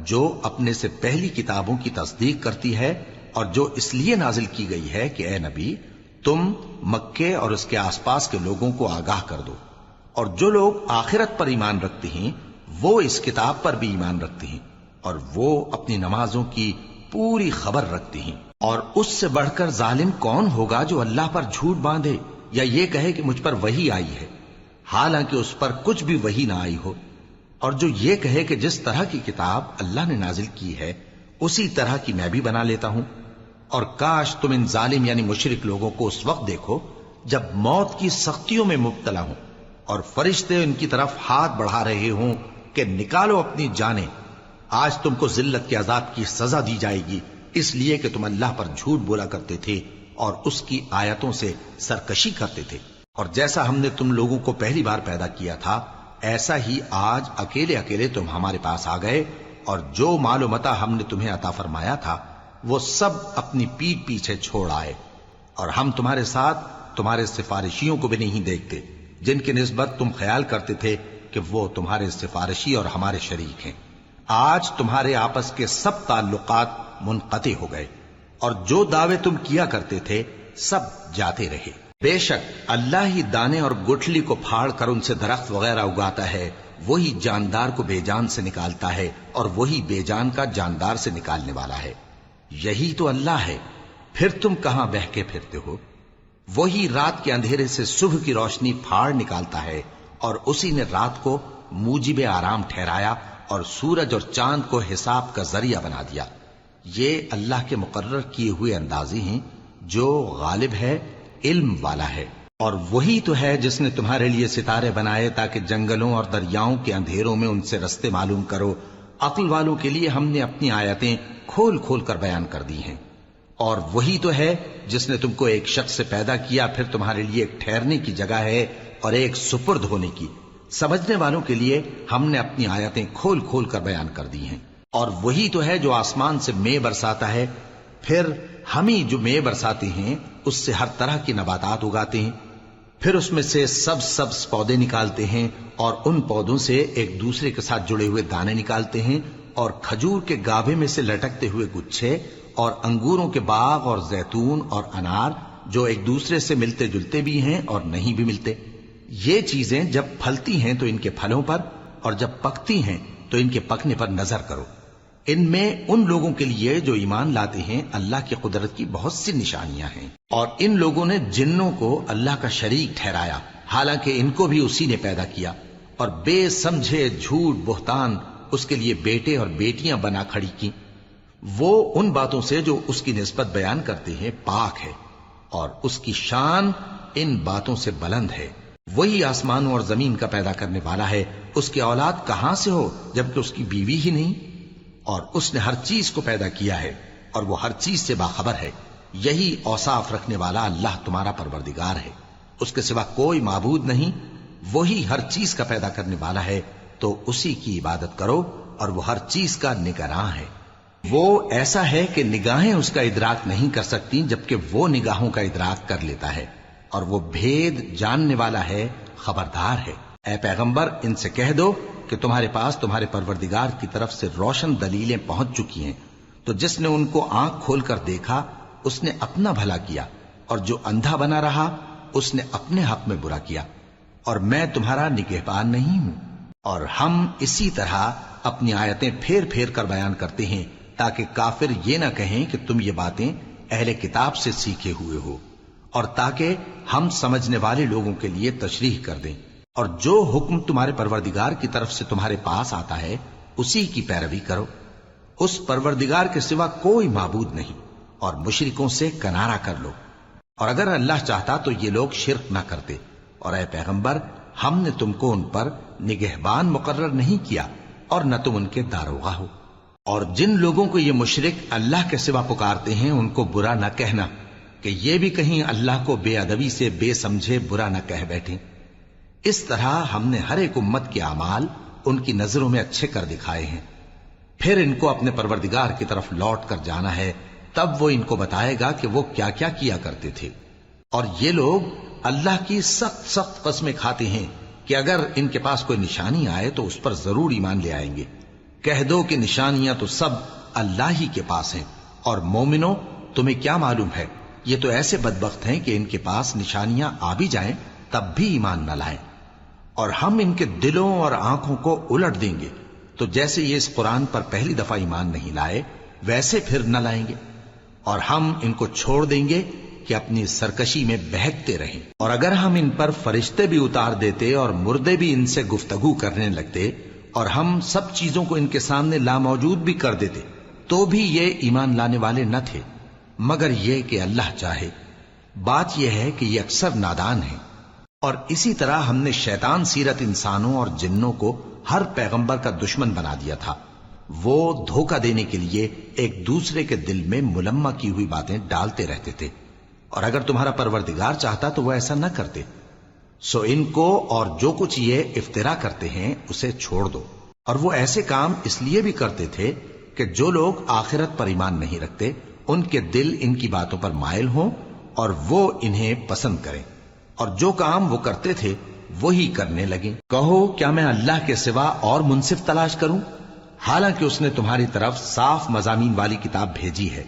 جو اپنے سے پہلی کتابوں کی تصدیق کرتی ہے، اور جو اس لیے نازل کی گئی ہے کہ اے نبی تم مکے اور اس کے آس پاس کے لوگوں کو آگاہ کر دو، اور جو لوگ آخرت پر ایمان رکھتے ہیں وہ اس کتاب پر بھی ایمان رکھتے ہیں، اور وہ اپنی نمازوں کی پوری خبر رکھتے ہیں۔ اور اس سے بڑھ کر ظالم کون ہوگا جو اللہ پر جھوٹ باندھے یا یہ کہے کہ مجھ پر وحی آئی ہے، حالانکہ اس پر کچھ بھی وحی نہ آئی ہو، اور جو یہ کہے کہ جس طرح کی کتاب اللہ نے نازل کی ہے اسی طرح کی میں بھی بنا لیتا ہوں۔ اور کاش تم ان ظالم یعنی مشرک لوگوں کو اس وقت دیکھو جب موت کی سختیوں میں مبتلا ہوں، اور فرشتے ان کی طرف ہاتھ بڑھا رہے ہوں کہ نکالو اپنی جانیں، آج تم کو ذلت کے عذاب کی سزا دی جائے گی، اس لیے کہ تم اللہ پر جھوٹ بولا کرتے تھے اور اس کی آیتوں سے سرکشی کرتے تھے۔ اور جیسا ہم نے تم لوگوں کو پہلی بار پیدا کیا تھا ایسا ہی آج اکیلے اکیلے تم ہمارے پاس آ گئے، اور جو مال و متاع ہم نے تمہیں عطا فرمایا تھا وہ سب اپنی پیٹھ پیچھے چھوڑ آئے، اور ہم تمہارے ساتھ تمہارے سفارشیوں کو بھی نہیں دیکھتے جن کی نسبت تم خیال کرتے تھے کہ وہ تمہارے سفارشی اور ہمارے شریک ہیں۔ آج تمہارے آپس کے سب تعلقات منقطع ہو گئے، اور جو دعوے تم کیا کرتے تھے سب جاتے رہے۔ بے شک اللہ ہی دانے اور گٹھلی کو پھاڑ کر ان سے درخت وغیرہ اگاتا ہے، وہی جاندار کو بے جان سے نکالتا ہے، اور وہی بے جان کا جاندار سے نکالنے والا ہے۔ یہی تو اللہ ہے، پھر تم کہاں بہکے پھرتے ہو؟ وہی رات کے اندھیرے سے صبح کی روشنی پھاڑ نکالتا ہے، اور اسی نے رات کو موجب آرام ٹھہرایا اور سورج اور چاند کو حساب کا ذریعہ بنا دیا۔ یہ اللہ کے مقرر کیے ہوئے اندازے ہیں، جو غالب ہے، علم والا ہے۔ اور وہی تو ہے جس نے تمہارے لیے ستارے بنائے تاکہ جنگلوں اور دریاؤں کے اندھیروں میں ان سے رستے معلوم کرو۔ عقل والوں کے لیے ہم نے اپنی آیتیں کھول کھول کر بیان کر دی ہیں۔ اور وہی تو ہے جس نے تم کو ایک شخص سے پیدا کیا، پھر تمہارے لیے ایک ٹھہرنے کی جگہ ہے اور ایک سپرد ہونے کی۔ سمجھنے والوں کے لیے ہم نے اپنی آیتیں کھول کھول کر بیان کر دی ہیں۔ اور وہی تو ہے جو آسمان سے مے برساتا ہے، پھر ہم ہی جو مے برساتے ہیں اس سے ہر طرح کی نباتات اگاتے ہیں، پھر اس میں سے سبز پودے نکالتے ہیں، اور ان پودوں سے ایک دوسرے کے ساتھ جڑے ہوئے دانے نکالتے ہیں، اور کھجور کے گابھے میں سے لٹکتے ہوئے گچھے، اور انگوروں کے باغ اور زیتون اور انار جو ایک دوسرے سے ملتے جلتے بھی ہیں اور نہیں بھی ملتے۔ یہ چیزیں جب پھلتی ہیں تو ان کے پھلوں پر، اور جب پکتی ہیں تو ان کے پکنے پر نظر کرو۔ ان میں ان لوگوں کے لیے جو ایمان لاتے ہیں اللہ کی قدرت کی بہت سی نشانیاں ہیں۔ اور ان لوگوں نے جنوں کو اللہ کا شریک ٹھہرایا، حالانکہ ان کو بھی اسی نے پیدا کیا، اور بے سمجھے جھوٹ بہتان اس کے لیے بیٹے اور بیٹیاں بنا کھڑی کی۔ وہ ان باتوں سے جو اس کی نسبت بیان کرتے ہیں پاک ہے، اور اس کی شان ان باتوں سے بلند ہے۔ وہی آسمانوں اور زمین کا پیدا کرنے والا ہے، اس کی اولاد کہاں سے ہو جبکہ اس کی بیوی ہی نہیں؟ اور اس نے ہر چیز کو پیدا کیا ہے، اور وہ ہر چیز سے باخبر ہے۔ یہی اوصاف رکھنے والا اللہ تمہارا پروردگار ہے، اس کے سوا کوئی معبود نہیں۔ وہی ہر چیز کا پیدا کرنے والا ہے، تو اسی کی عبادت کرو، اور وہ ہر چیز کا نگراں ہے۔ وہ ایسا ہے کہ نگاہیں اس کا ادراک نہیں کر سکتی، جبکہ وہ نگاہوں کا ادراک کر لیتا ہے، اور وہ بھید جاننے والا ہے، خبردار ہے۔ اے پیغمبر ان سے کہہ دو کہ تمہارے پاس تمہارے پروردگار کی طرف سے روشن دلیلیں پہنچ چکی ہیں، تو جس نے ان کو آنکھ کھول کر دیکھا اس نے اپنا بھلا کیا، اور جو اندھا بنا رہا اس نے اپنے حق میں برا کیا، اور میں تمہارا نگہبان نہیں ہوں۔ اور ہم اسی طرح اپنی آیتیں پھیر پھیر کر بیان کرتے ہیں تاکہ کافر یہ نہ کہیں کہ تم یہ باتیں اہل کتاب سے سیکھے ہوئے ہو، اور تاکہ ہم سمجھنے والے لوگوں کے لیے تشریح کر دیں۔ اور جو حکم تمہارے پروردگار کی طرف سے تمہارے پاس آتا ہے اسی کی پیروی کرو، اس پروردگار کے سوا کوئی معبود نہیں، اور مشرکوں سے کنارہ کر لو۔ اور اگر اللہ چاہتا تو یہ لوگ شرک نہ کرتے، اور اے پیغمبر ہم نے تم کو ان پر نگہبان مقرر نہیں کیا اور نہ تم ان کے داروغہ ہو۔ اور جن لوگوں کو یہ مشرک اللہ کے سوا پکارتے ہیں ان کو برا نہ کہنا کہ یہ بھی کہیں اللہ کو بے ادبی سے بے سمجھے برا نہ کہہ بیٹھیں۔ اس طرح ہم نے ہر ایک امت کے اعمال ان کی نظروں میں اچھے کر دکھائے ہیں، پھر ان کو اپنے پروردگار کی طرف لوٹ کر جانا ہے، تب وہ ان کو بتائے گا کہ وہ کیا کیا کیا کرتے تھے۔ اور یہ لوگ اللہ کی سخت سخت قسمیں کھاتے ہیں کہ اگر ان کے پاس کوئی نشانی آئے تو اس پر ضرور ایمان لے آئیں گے۔ کہہ دو کہ نشانیاں تو سب اللہ ہی کے پاس ہیں، اور مومنوں تمہیں کیا معلوم ہے، یہ تو ایسے بدبخت ہیں کہ ان کے پاس نشانیاں آ بھی جائیں تب بھی ایمان نہ لائیں۔ اور ہم ان کے دلوں اور آنکھوں کو الٹ دیں گے، تو جیسے یہ اس قرآن پر پہلی دفعہ ایمان نہیں لائے ویسے پھر نہ لائیں گے، اور ہم ان کو چھوڑ دیں گے کہ اپنی سرکشی میں بہکتے رہیں۔ اور اگر ہم ان پر فرشتے بھی اتار دیتے اور مردے بھی ان سے گفتگو کرنے لگتے اور ہم سب چیزوں کو ان کے سامنے لاموجود بھی کر دیتے تو بھی یہ ایمان لانے والے نہ تھے، مگر یہ کہ اللہ چاہے۔ بات یہ ہے کہ یہ اکثر نادان ہیں۔ اور اسی طرح ہم نے شیطان سیرت انسانوں اور جنوں کو ہر پیغمبر کا دشمن بنا دیا تھا، وہ دھوکہ دینے کے لیے ایک دوسرے کے دل میں ملمہ کی ہوئی باتیں ڈالتے رہتے تھے، اور اگر تمہارا پروردگار چاہتا تو وہ ایسا نہ کرتے۔ سو ان کو اور جو کچھ یہ افترا کرتے ہیں اسے چھوڑ دو۔ اور وہ ایسے کام اس لیے بھی کرتے تھے کہ جو لوگ آخرت پر ایمان نہیں رکھتے ان کے دل ان کی باتوں پر مائل ہوں اور وہ انہیں پسند کریں، اور جو کام وہ کرتے تھے وہی کرنے لگیں۔ کہو کیا میں اللہ کے سوا اور منصف تلاش کروں، حالانکہ اس نے تمہاری طرف صاف مضامین والی کتاب بھیجی ہے،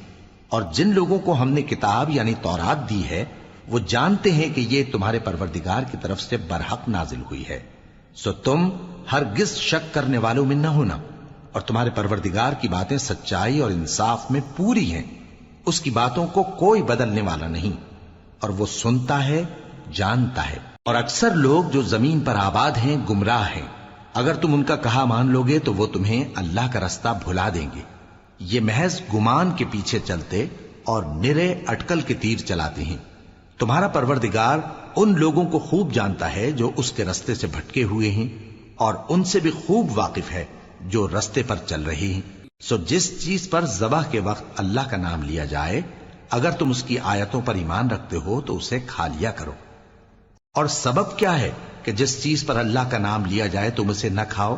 اور جن لوگوں کو ہم نے کتاب یعنی تورات دی ہے وہ جانتے ہیں کہ یہ تمہارے پروردگار کی طرف سے برحق نازل ہوئی ہے، سو تم ہرگز شک کرنے والوں میں نہ ہونا۔ اور تمہارے پروردگار کی باتیں سچائی اور انصاف میں پوری ہیں، اس کی باتوں کو کوئی بدلنے والا نہیں، اور وہ سنتا ہے جانتا ہے۔ اور اکثر لوگ جو زمین پر آباد ہیں گمراہ ہیں، اگر تم ان کا کہا مان لوگے تو وہ تمہیں اللہ کا رستہ بھلا دیں گے۔ یہ محض گمان کے پیچھے چلتے اور نرے اٹکل کے تیر چلاتے ہیں۔ تمہارا پروردگار ان لوگوں کو خوب جانتا ہے جو اس کے رستے سے بھٹکے ہوئے ہیں، اور ان سے بھی خوب واقف ہے جو رستے پر چل رہے ہیں۔ سو جس چیز پر ذبح کے وقت اللہ کا نام لیا جائے اگر تم اس کی آیتوں پر ایمان رکھتے ہو تو اسے کھا لیا کرو۔ اور سبب کیا ہے کہ جس چیز پر اللہ کا نام لیا جائے تم اسے نہ کھاؤ،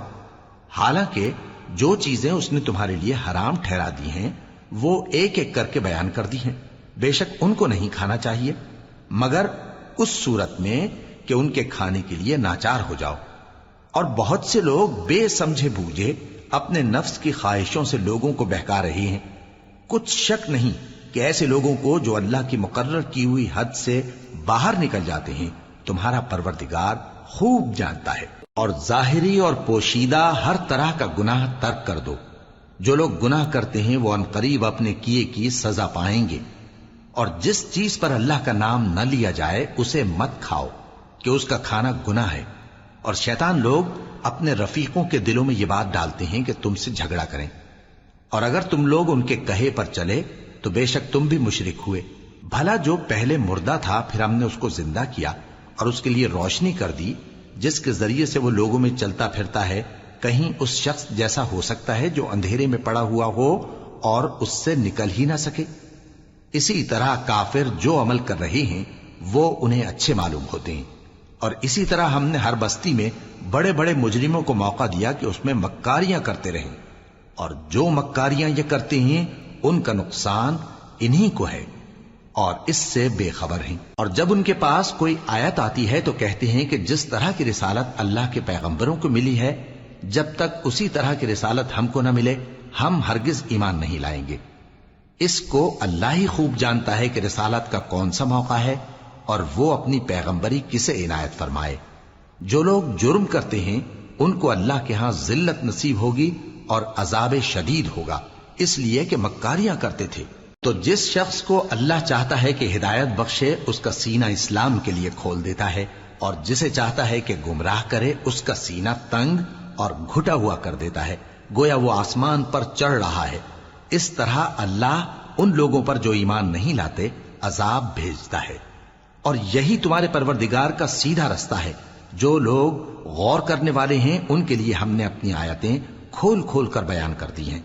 حالانکہ جو چیزیں اس نے تمہارے لیے حرام ٹھہرا دی ہیں وہ ایک ایک کر کے بیان کر دی ہیں، بے شک ان کو نہیں کھانا چاہیے مگر اس صورت میں کہ ان کے کھانے کے لیے ناچار ہو جاؤ۔ اور بہت سے لوگ بے سمجھے بوجھے اپنے نفس کی خواہشوں سے لوگوں کو بہکا رہے ہیں۔ کچھ شک نہیں کہ ایسے لوگوں کو جو اللہ کی مقرر کی ہوئی حد سے باہر نکل جاتے ہیں تمہارا پروردگار خوب جانتا ہے۔ اور ظاہری اور پوشیدہ ہر طرح کا گناہ ترک کر دو، جو لوگ گناہ کرتے ہیں وہ عنقریب اپنے کیے کی سزا پائیں گے۔ اور جس چیز پر اللہ کا نام نہ لیا جائے اسے مت کھاؤ کہ اس کا کھانا گناہ ہے۔ اور شیطان لوگ اپنے رفیقوں کے دلوں میں یہ بات ڈالتے ہیں کہ تم سے جھگڑا کریں، اور اگر تم لوگ ان کے کہے پر چلے تو بے شک تم بھی مشرک ہوئے۔ بھلا جو پہلے مردہ تھا پھر ہم نے اس کو زندہ کیا اور اس کے لیے روشنی کر دی جس کے ذریعے سے وہ لوگوں میں چلتا پھرتا ہے، کہیں اس شخص جیسا ہو سکتا ہے جو اندھیرے میں پڑا ہوا ہو اور اس سے نکل ہی نہ سکے؟ اسی طرح کافر جو عمل کر رہے ہیں وہ انہیں اچھے معلوم ہوتے ہیں۔ اور اسی طرح ہم نے ہر بستی میں بڑے بڑے مجرموں کو موقع دیا کہ اس میں مکاریاں کرتے رہیں، اور جو مکاریاں یہ کرتے ہیں ان کا نقصان انہی کو ہے اور اس سے بے خبر ہیں۔ اور جب ان کے پاس کوئی آیت آتی ہے تو کہتے ہیں کہ جس طرح کی رسالت اللہ کے پیغمبروں کو ملی ہے جب تک اسی طرح کی رسالت ہم کو نہ ملے ہم ہرگز ایمان نہیں لائیں گے۔ اس کو اللہ ہی خوب جانتا ہے کہ رسالت کا کون سا موقع ہے اور وہ اپنی پیغمبری کسے عنایت فرمائے۔ جو لوگ جرم کرتے ہیں ان کو اللہ کے ہاں ذلت نصیب ہوگی اور عذاب شدید ہوگا، اس لیے کہ مکاریاں کرتے تھے۔ تو جس شخص کو اللہ چاہتا ہے کہ ہدایت بخشے اس کا سینہ اسلام کے لیے کھول دیتا ہے، اور جسے چاہتا ہے کہ گمراہ کرے اس کا سینہ تنگ اور گھٹا ہوا کر دیتا ہے، گویا وہ آسمان پر چڑھ رہا ہے۔ اس طرح اللہ ان لوگوں پر جو ایمان نہیں لاتے عذاب بھیجتا ہے۔ اور یہی تمہارے پروردگار کا سیدھا رستہ ہے۔ جو لوگ غور کرنے والے ہیں ان کے لیے ہم نے اپنی آیتیں کھول کھول کر بیان کر دی ہیں۔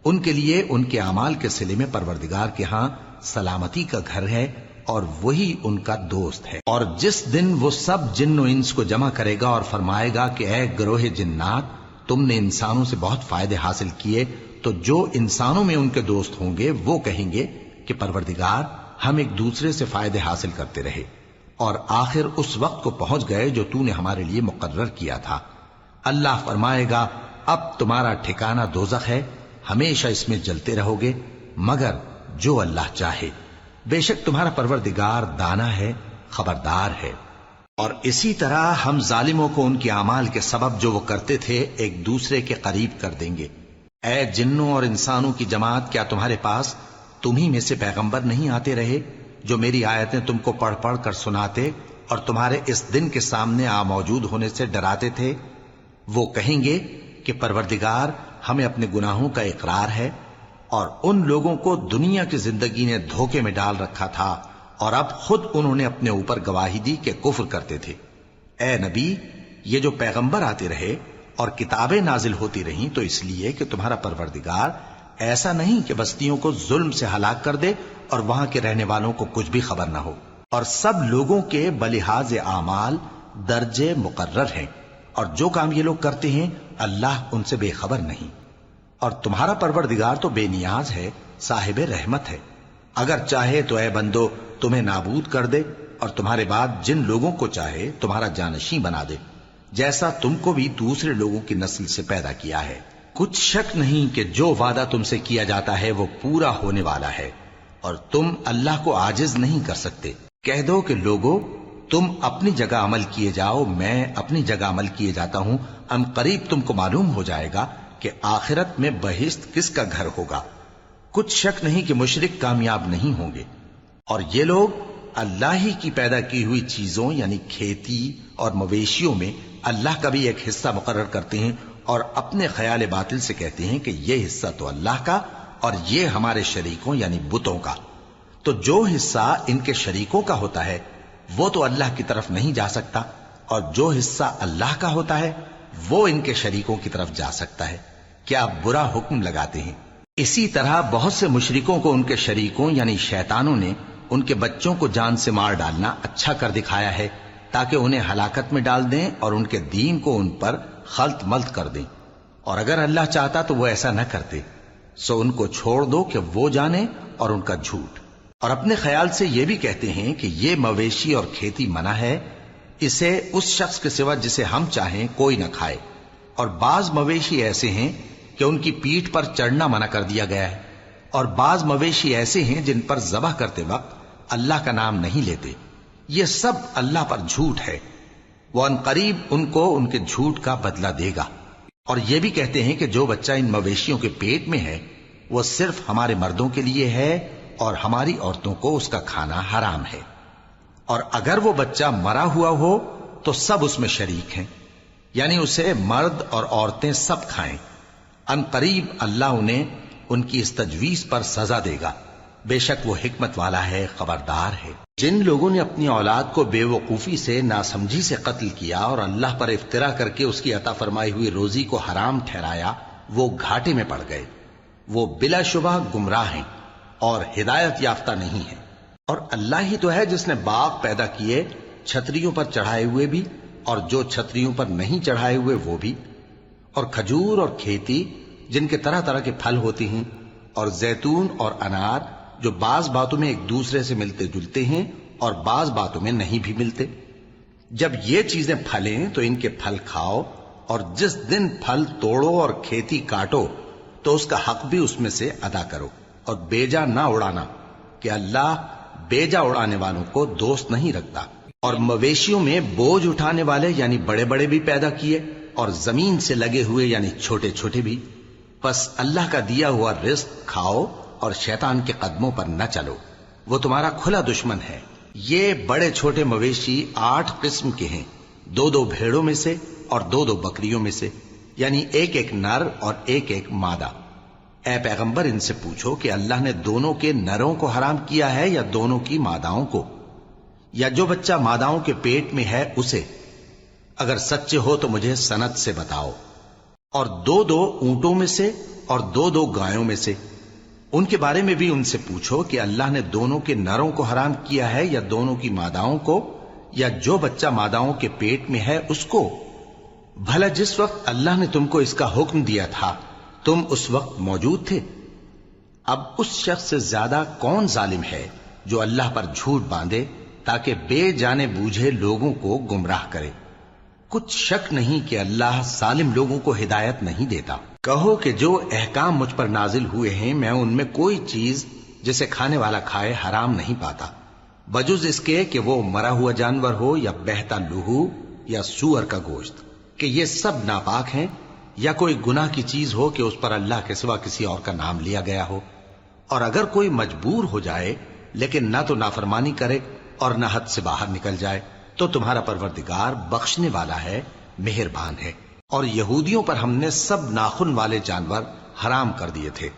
ان کے لیے ان کے اعمال کے صلے میں پروردگار کے ہاں سلامتی کا گھر ہے اور وہی ان کا دوست ہے۔ اور جس دن وہ سب جن و انس کو جمع کرے گا اور فرمائے گا کہ اے گروہ جنات، تم نے انسانوں سے بہت فائدے حاصل کیے، تو جو انسانوں میں ان کے دوست ہوں گے وہ کہیں گے کہ پروردگار ہم ایک دوسرے سے فائدے حاصل کرتے رہے اور آخر اس وقت کو پہنچ گئے جو تو نے ہمارے لیے مقرر کیا تھا۔ اللہ فرمائے گا اب تمہارا ٹھکانہ دوزخ ہے، ہمیشہ اس میں جلتے رہو گے مگر جو اللہ چاہے، بے شک تمہارا پروردگار دانا ہے، خبردار ہے۔ اور اسی طرح ہم ظالموں کو ان کے اعمال کے سبب جو وہ کرتے تھے ایک دوسرے کے قریب کر دیں گے۔ اے جنوں اور انسانوں کی جماعت، کیا تمہارے پاس تمہیں میں سے پیغمبر نہیں آتے رہے جو میری آیتیں تم کو پڑھ پڑھ کر سناتے اور تمہارے اس دن کے سامنے موجود ہونے سے ڈراتے تھے؟ وہ کہیں گے کہ پروردگار ہمیں اپنے گناہوں کا اقرار ہے، اور ان لوگوں کو دنیا کی زندگی نے دھوکے میں ڈال رکھا تھا اور اب خود انہوں نے اپنے اوپر گواہی دی کہ کفر کرتے تھے۔ اے نبی، یہ جو پیغمبر آتے رہے اور کتابیں نازل ہوتی رہیں تو اس لیے کہ تمہارا پروردگار ایسا نہیں کہ بستیوں کو ظلم سے ہلاک کر دے اور وہاں کے رہنے والوں کو کچھ بھی خبر نہ ہو، اور سب لوگوں کے بلحاظ اعمال درجے مقرر ہیں، اور جو کام یہ لوگ کرتے ہیں اللہ ان سے بے خبر نہیں۔ اور تمہارا پروردگار تو بے نیاز ہے، صاحب رحمت ہے، اگر چاہے تو اے بندو تمہیں نابود کر دے اور تمہارے بعد جن لوگوں کو چاہے تمہارا جانشین بنا دے، جیسا تم کو بھی دوسرے لوگوں کی نسل سے پیدا کیا ہے۔ کچھ شک نہیں کہ جو وعدہ تم سے کیا جاتا ہے وہ پورا ہونے والا ہے، اور تم اللہ کو عاجز نہیں کر سکتے۔ کہہ دو کہ لوگو تم اپنی جگہ عمل کیے جاؤ، میں اپنی جگہ عمل کیے جاتا ہوں، ان قریب تم کو معلوم ہو جائے گا کہ آخرت میں بہشت کس کا گھر ہوگا۔ کچھ شک نہیں کہ مشرک کامیاب نہیں ہوں گے۔ اور یہ لوگ اللہ ہی کی پیدا کی ہوئی چیزوں یعنی کھیتی اور مویشیوں میں اللہ کا بھی ایک حصہ مقرر کرتے ہیں اور اپنے خیال باطل سے کہتے ہیں کہ یہ حصہ تو اللہ کا اور یہ ہمارے شریکوں یعنی بتوں کا۔ تو جو حصہ ان کے شریکوں کا ہوتا ہے وہ تو اللہ کی طرف نہیں جا سکتا، اور جو حصہ اللہ کا ہوتا ہے وہ ان کے شریکوں کی طرف جا سکتا ہے۔ کیا برا حکم لگاتے ہیں؟ اسی طرح بہت سے مشرکوں کو ان کے شریکوں یعنی شیطانوں نے ان کے بچوں کو جان سے مار ڈالنا اچھا کر دکھایا ہے تاکہ انہیں ہلاکت میں ڈال دیں اور ان کے دین کو ان پر خلط ملط کر دیں، اور اگر اللہ چاہتا تو وہ ایسا نہ کرتے۔ سو ان کو چھوڑ دو کہ وہ جانے اور ان کا جھوٹ۔ اور اپنے خیال سے یہ بھی کہتے ہیں کہ یہ مویشی اور کھیتی منع ہے، اسے اس شخص کے سوا جسے ہم چاہیں کوئی نہ کھائے، اور بعض مویشی ایسے ہیں کہ ان کی پیٹھ پر چڑھنا منع کر دیا گیا ہے، اور بعض مویشی ایسے ہیں جن پر ذبح کرتے وقت اللہ کا نام نہیں لیتے۔ یہ سب اللہ پر جھوٹ ہے، وہ ان قریب ان کو ان کے جھوٹ کا بدلہ دے گا۔ اور یہ بھی کہتے ہیں کہ جو بچہ ان مویشیوں کے پیٹ میں ہے وہ صرف ہمارے مردوں کے لیے ہے اور ہماری عورتوں کو اس کا کھانا حرام ہے، اور اگر وہ بچہ مرا ہوا ہو تو سب اس میں شریک ہیں، یعنی اسے مرد اور عورتیں سب کھائیں۔ ان قریب اللہ انہیں ان کی اس تجویز پر سزا دے گا، بے شک وہ حکمت والا ہے، خبردار ہے۔ جن لوگوں نے اپنی اولاد کو بے وقوفی سے ناسمجھی سے قتل کیا اور اللہ پر افترا کر کے اس کی عطا فرمائی ہوئی روزی کو حرام ٹھہرایا، وہ گھاٹے میں پڑ گئے، وہ بلا شبہ گمراہ ہیں اور ہدایت یافتہ نہیں ہیں۔ اور اللہ ہی تو ہے جس نے باغ پیدا کیے، چھتریوں پر چڑھائے ہوئے بھی اور جو چھتریوں پر نہیں چڑھائے ہوئے وہ بھی، اور کھجور اور کھیتی جن کے طرح طرح کے پھل ہوتے ہیں، اور زیتون اور انار جو بعض باتوں میں ایک دوسرے سے ملتے جلتے ہیں اور بعض باتوں میں نہیں بھی ملتے۔ جب یہ چیزیں پھلیں تو ان کے پھل کھاؤ اور جس دن پھل توڑو اور کھیتی کاٹو تو اس کا حق بھی اس میں سے ادا کرو، اور بیجا نہ اڑانا کہ اللہ بیجا اڑانے والوں کو دوست نہیں رکھتا۔ اور مویشیوں میں بوجھ اٹھانے والے یعنی بڑے بڑے بھی پیدا کیے، اور زمین سے لگے ہوئے یعنی چھوٹے چھوٹے بھی۔ پس اللہ کا دیا ہوا رزق کھاؤ اور شیطان کے قدموں پر نہ چلو، وہ تمہارا کھلا دشمن ہے۔ یہ بڑے چھوٹے مویشی 8 قسم کے ہیں، 2 بھیڑوں میں سے اور 2 بکریوں میں سے، یعنی ایک نر اور ایک مادہ۔ اے پیغمبر ان سے پوچھو کہ اللہ نے دونوں کے نروں کو حرام کیا ہے یا دونوں کی ماداؤں کو، یا جو بچہ ماداؤں کے پیٹ میں ہے اسے؟ اگر سچے ہو تو مجھے سند سے بتاؤ۔ اور 2 اونٹوں میں سے اور 2 گایوں میں سے، ان کے بارے میں بھی ان سے پوچھو کہ اللہ نے دونوں کے نروں کو حرام کیا ہے یا دونوں کی ماداؤں کو، یا جو بچہ ماداؤں کے پیٹ میں ہے اس کو؟ بھلا جس وقت اللہ نے تم کو اس کا حکم دیا تھا تم اس وقت موجود تھے؟ اب اس شخص سے زیادہ کون ظالم ہے جو اللہ پر جھوٹ باندھے تاکہ بے جانے بوجھے لوگوں کو گمراہ کرے؟ کچھ شک نہیں کہ اللہ ظالم لوگوں کو ہدایت نہیں دیتا۔ کہو کہ جو احکام مجھ پر نازل ہوئے ہیں میں ان میں کوئی چیز جسے کھانے والا کھائے حرام نہیں پاتا، بجز اس کے کہ وہ مرا ہوا جانور ہو یا بہتا لہو یا سور کا گوشت، کہ یہ سب ناپاک ہیں، یا کوئی گناہ کی چیز ہو کہ اس پر اللہ کے سوا کسی اور کا نام لیا گیا ہو۔ اور اگر کوئی مجبور ہو جائے لیکن نہ تو نافرمانی کرے اور نہ حد سے باہر نکل جائے تو تمہارا پروردگار بخشنے والا ہے، مہربان ہے۔ اور یہودیوں پر ہم نے سب ناخن والے جانور حرام کر دیے تھے،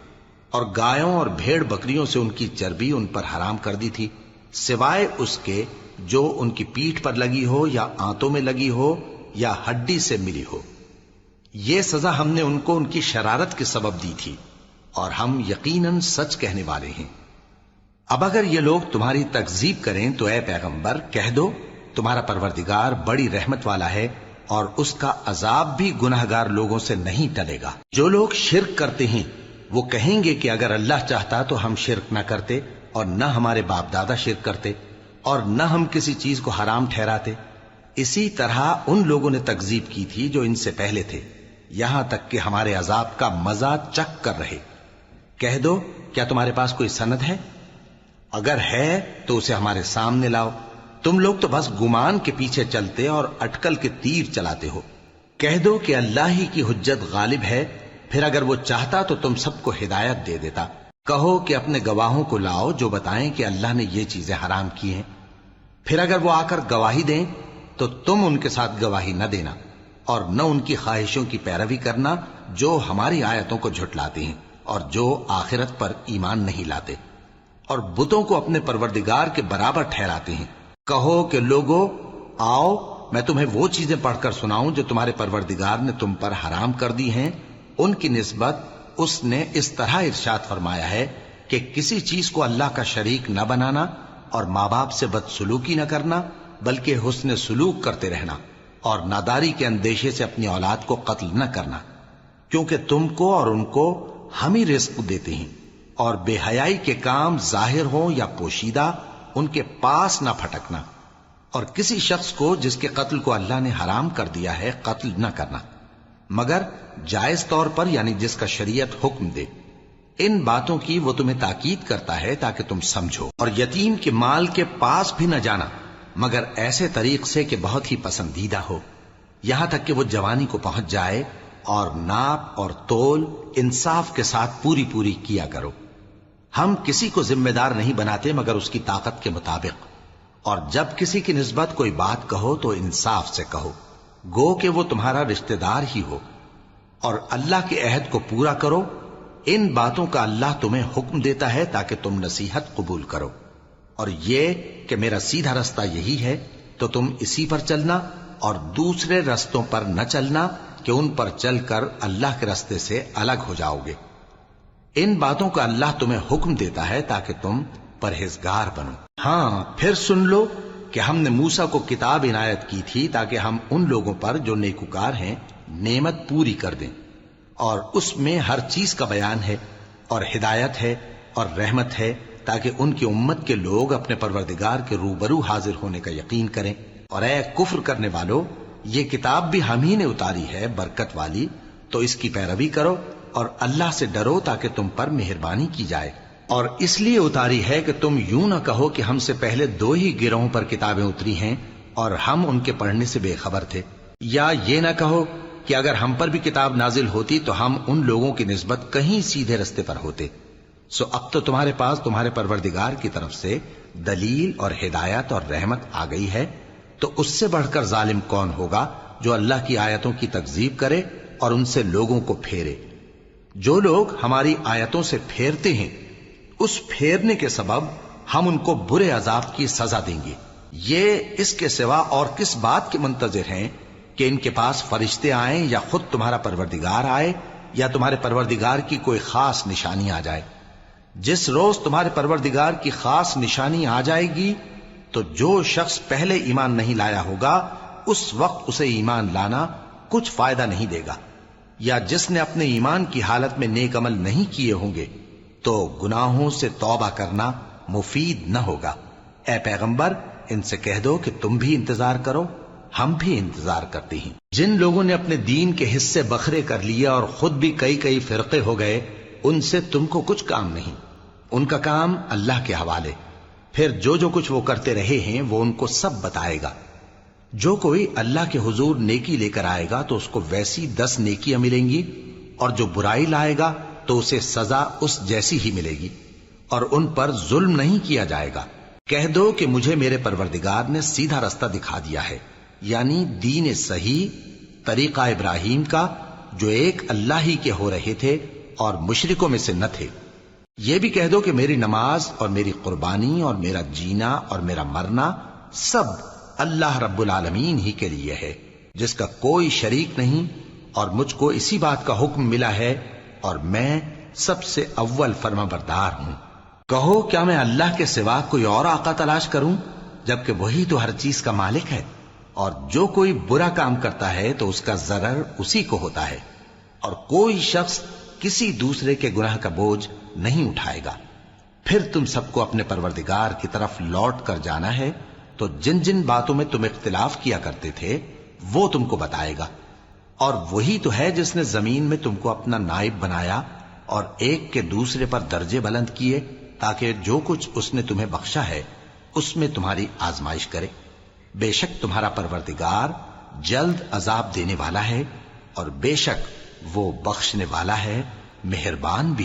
اور گایوں اور بھیڑ بکریوں سے ان کی چربی ان پر حرام کر دی تھی، سوائے اس کے جو ان کی پیٹھ پر لگی ہو یا آنتوں میں لگی ہو یا ہڈی سے ملی ہو۔ یہ سزا ہم نے ان کو ان کی شرارت کے سبب دی تھی، اور ہم یقیناً سچ کہنے والے ہیں۔ اب اگر یہ لوگ تمہاری تکذیب کریں تو اے پیغمبر کہہ دو تمہارا پروردگار بڑی رحمت والا ہے، اور اس کا عذاب بھی گناہگار لوگوں سے نہیں ٹلے گا۔ جو لوگ شرک کرتے ہیں وہ کہیں گے کہ اگر اللہ چاہتا تو ہم شرک نہ کرتے، اور نہ ہمارے باپ دادا شرک کرتے، اور نہ ہم کسی چیز کو حرام ٹھہراتے۔ اسی طرح ان لوگوں نے تکذیب کی تھی جو ان سے پہلے تھے، یہاں تک کہ ہمارے عذاب کا مزہ چکھ کر رہے۔ کہہ دو کیا تمہارے پاس کوئی سند ہے؟ اگر ہے تو اسے ہمارے سامنے لاؤ۔ تم لوگ تو بس گمان کے پیچھے چلتے اور اٹکل کے تیر چلاتے ہو۔ کہہ دو کہ اللہ ہی کی حجت غالب ہے، پھر اگر وہ چاہتا تو تم سب کو ہدایت دے دیتا۔ کہو کہ اپنے گواہوں کو لاؤ جو بتائیں کہ اللہ نے یہ چیزیں حرام کی ہیں، پھر اگر وہ آ کر گواہی دیں تو تم ان کے ساتھ گواہی نہ دینا، اور نہ ان کی خواہشوں کی پیروی کرنا جو ہماری آیتوں کو جھٹلاتے ہیں اور جو آخرت پر ایمان نہیں لاتے، اور بتوں کو اپنے پروردگار کے برابر ٹھہراتے ہیں۔ کہو کہ لوگو آؤ میں تمہیں وہ چیزیں پڑھ کر سناؤں جو تمہارے پروردگار نے تم پر حرام کر دی ہیں۔ ان کی نسبت اس نے اس طرح ارشاد فرمایا ہے کہ کسی چیز کو اللہ کا شریک نہ بنانا، اور ماں باپ سے بدسلوکی نہ کرنا بلکہ حسن سلوک کرتے رہنا، اور ناداری کے اندیشے سے اپنی اولاد کو قتل نہ کرنا، کیونکہ تم کو اور ان کو ہم ہی رزق دیتے ہیں۔ اور بے حیائی کے کام ظاہر ہوں یا پوشیدہ ان کے پاس نہ پھٹکنا، اور کسی شخص کو جس کے قتل کو اللہ نے حرام کر دیا ہے قتل نہ کرنا، مگر جائز طور پر یعنی جس کا شریعت حکم دے۔ ان باتوں کی وہ تمہیں تاکید کرتا ہے تاکہ تم سمجھو۔ اور یتیم کے مال کے پاس بھی نہ جانا مگر ایسے طریق سے کہ بہت ہی پسندیدہ ہو، یہاں تک کہ وہ جوانی کو پہنچ جائے، اور ناپ اور تول انصاف کے ساتھ پوری پوری کیا کرو۔ ہم کسی کو ذمہ دار نہیں بناتے مگر اس کی طاقت کے مطابق، اور جب کسی کی نسبت کوئی بات کہو تو انصاف سے کہو، گو کہ وہ تمہارا رشتہ دار ہی ہو، اور اللہ کے عہد کو پورا کرو۔ ان باتوں کا اللہ تمہیں حکم دیتا ہے تاکہ تم نصیحت قبول کرو، اور یہ کہ میرا سیدھا رستہ یہی ہے تو تم اسی پر چلنا، اور دوسرے رستوں پر نہ چلنا کہ ان پر چل کر اللہ کے رستے سے الگ ہو جاؤ گے۔ ان باتوں کا اللہ تمہیں حکم دیتا ہے تاکہ تم پرہیزگار بنو۔ ہاں پھر سن لو کہ ہم نے موسیٰ کو کتاب عنایت کی تھی تاکہ ہم ان لوگوں پر جو نیکوکار ہیں نعمت پوری کر دیں، اور اس میں ہر چیز کا بیان ہے اور ہدایت ہے اور رحمت ہے، تاکہ ان کی امت کے لوگ اپنے پروردگار کے روبرو حاضر ہونے کا یقین کریں۔ اور اے کفر کرنے والو، یہ کتاب بھی ہم ہی نے اتاری ہے برکت والی، تو اس کی پیروی کرو اور اللہ سے ڈرو تاکہ تم پر مہربانی کی جائے۔ اور اس لیے اتاری ہے کہ تم یوں نہ کہو کہ ہم سے پہلے 2 ہی گروہوں پر کتابیں اتری ہیں اور ہم ان کے پڑھنے سے بے خبر تھے، یا یہ نہ کہو کہ اگر ہم پر بھی کتاب نازل ہوتی تو ہم ان لوگوں کی نسبت کہیں سیدھے رستے پر ہوتے۔ سو اب تو تمہارے پاس تمہارے پروردگار کی طرف سے دلیل اور ہدایت اور رحمت آ گئی ہے، تو اس سے بڑھ کر ظالم کون ہوگا جو اللہ کی آیتوں کی تکذیب کرے اور ان سے لوگوں کو پھیرے۔ جو لوگ ہماری آیتوں سے پھیرتے ہیں، اس پھیرنے کے سبب ہم ان کو برے عذاب کی سزا دیں گے۔ یہ اس کے سوا اور کس بات کے منتظر ہیں کہ ان کے پاس فرشتے آئیں یا خود تمہارا پروردگار آئے یا تمہارے پروردگار کی کوئی خاص نشانی آ جائے۔ جس روز تمہارے پروردگار کی خاص نشانی آ جائے گی تو جو شخص پہلے ایمان نہیں لایا ہوگا اس وقت اسے ایمان لانا کچھ فائدہ نہیں دے گا، یا جس نے اپنے ایمان کی حالت میں نیک عمل نہیں کیے ہوں گے تو گناہوں سے توبہ کرنا مفید نہ ہوگا۔ اے پیغمبر، ان سے کہہ دو کہ تم بھی انتظار کرو، ہم بھی انتظار کرتے ہیں۔ جن لوگوں نے اپنے دین کے حصے بکھرے کر لیے اور خود بھی کئی فرقے ہو گئے، ان سے تم کو کچھ کام نہیں، ان کا کام اللہ کے حوالے۔ پھر جو کچھ وہ کرتے رہے ہیں وہ ان کو سب بتائے گا۔ جو کوئی اللہ کے حضور نیکی لے کر آئے گا تو اس کو ویسی 10 نیکیاں ملیں گی، اور جو برائی لائے گا تو اسے سزا اس جیسی ہی ملے گی، اور ان پر ظلم نہیں کیا جائے گا۔ کہہ دو کہ مجھے میرے پروردگار نے سیدھا رستہ دکھا دیا ہے، یعنی دین صحیح، طریقہ ابراہیم کا، جو ایک اللہ ہی کے ہو رہے تھے اور مشرکوں میں سے نہ تھے۔ یہ بھی کہہ دو کہ میری نماز اور میری قربانی اور میرا جینا اور میرا مرنا سب اللہ رب العالمین ہی کے لیے ہے، جس کا کوئی شریک نہیں، اور مجھ کو اسی بات کا حکم ملا ہے اور میں سب سے اول فرما بردار ہوں۔ کہو کیا میں اللہ کے سوا کوئی اور آقا تلاش کروں جبکہ وہی تو ہر چیز کا مالک ہے؟ اور جو کوئی برا کام کرتا ہے تو اس کا ضرر اسی کو ہوتا ہے، اور کوئی شخص کسی دوسرے کے گناہ کا بوجھ نہیں اٹھائے گا۔ پھر تم سب کو اپنے پروردگار کی طرف لوٹ کر جانا ہے، تو جن جن باتوں میں تم اختلاف کیا کرتے تھے وہ تم کو بتائے گا۔ اور وہی تو ہے جس نے زمین میں تم کو اپنا نائب بنایا اور ایک کے دوسرے پر درجے بلند کیے، تاکہ جو کچھ اس نے تمہیں بخشا ہے اس میں تمہاری آزمائش کرے۔ بے شک تمہارا پروردگار جلد عذاب دینے والا ہے، اور بے شک وہ بخشنے والا ہے، مہربان بھی۔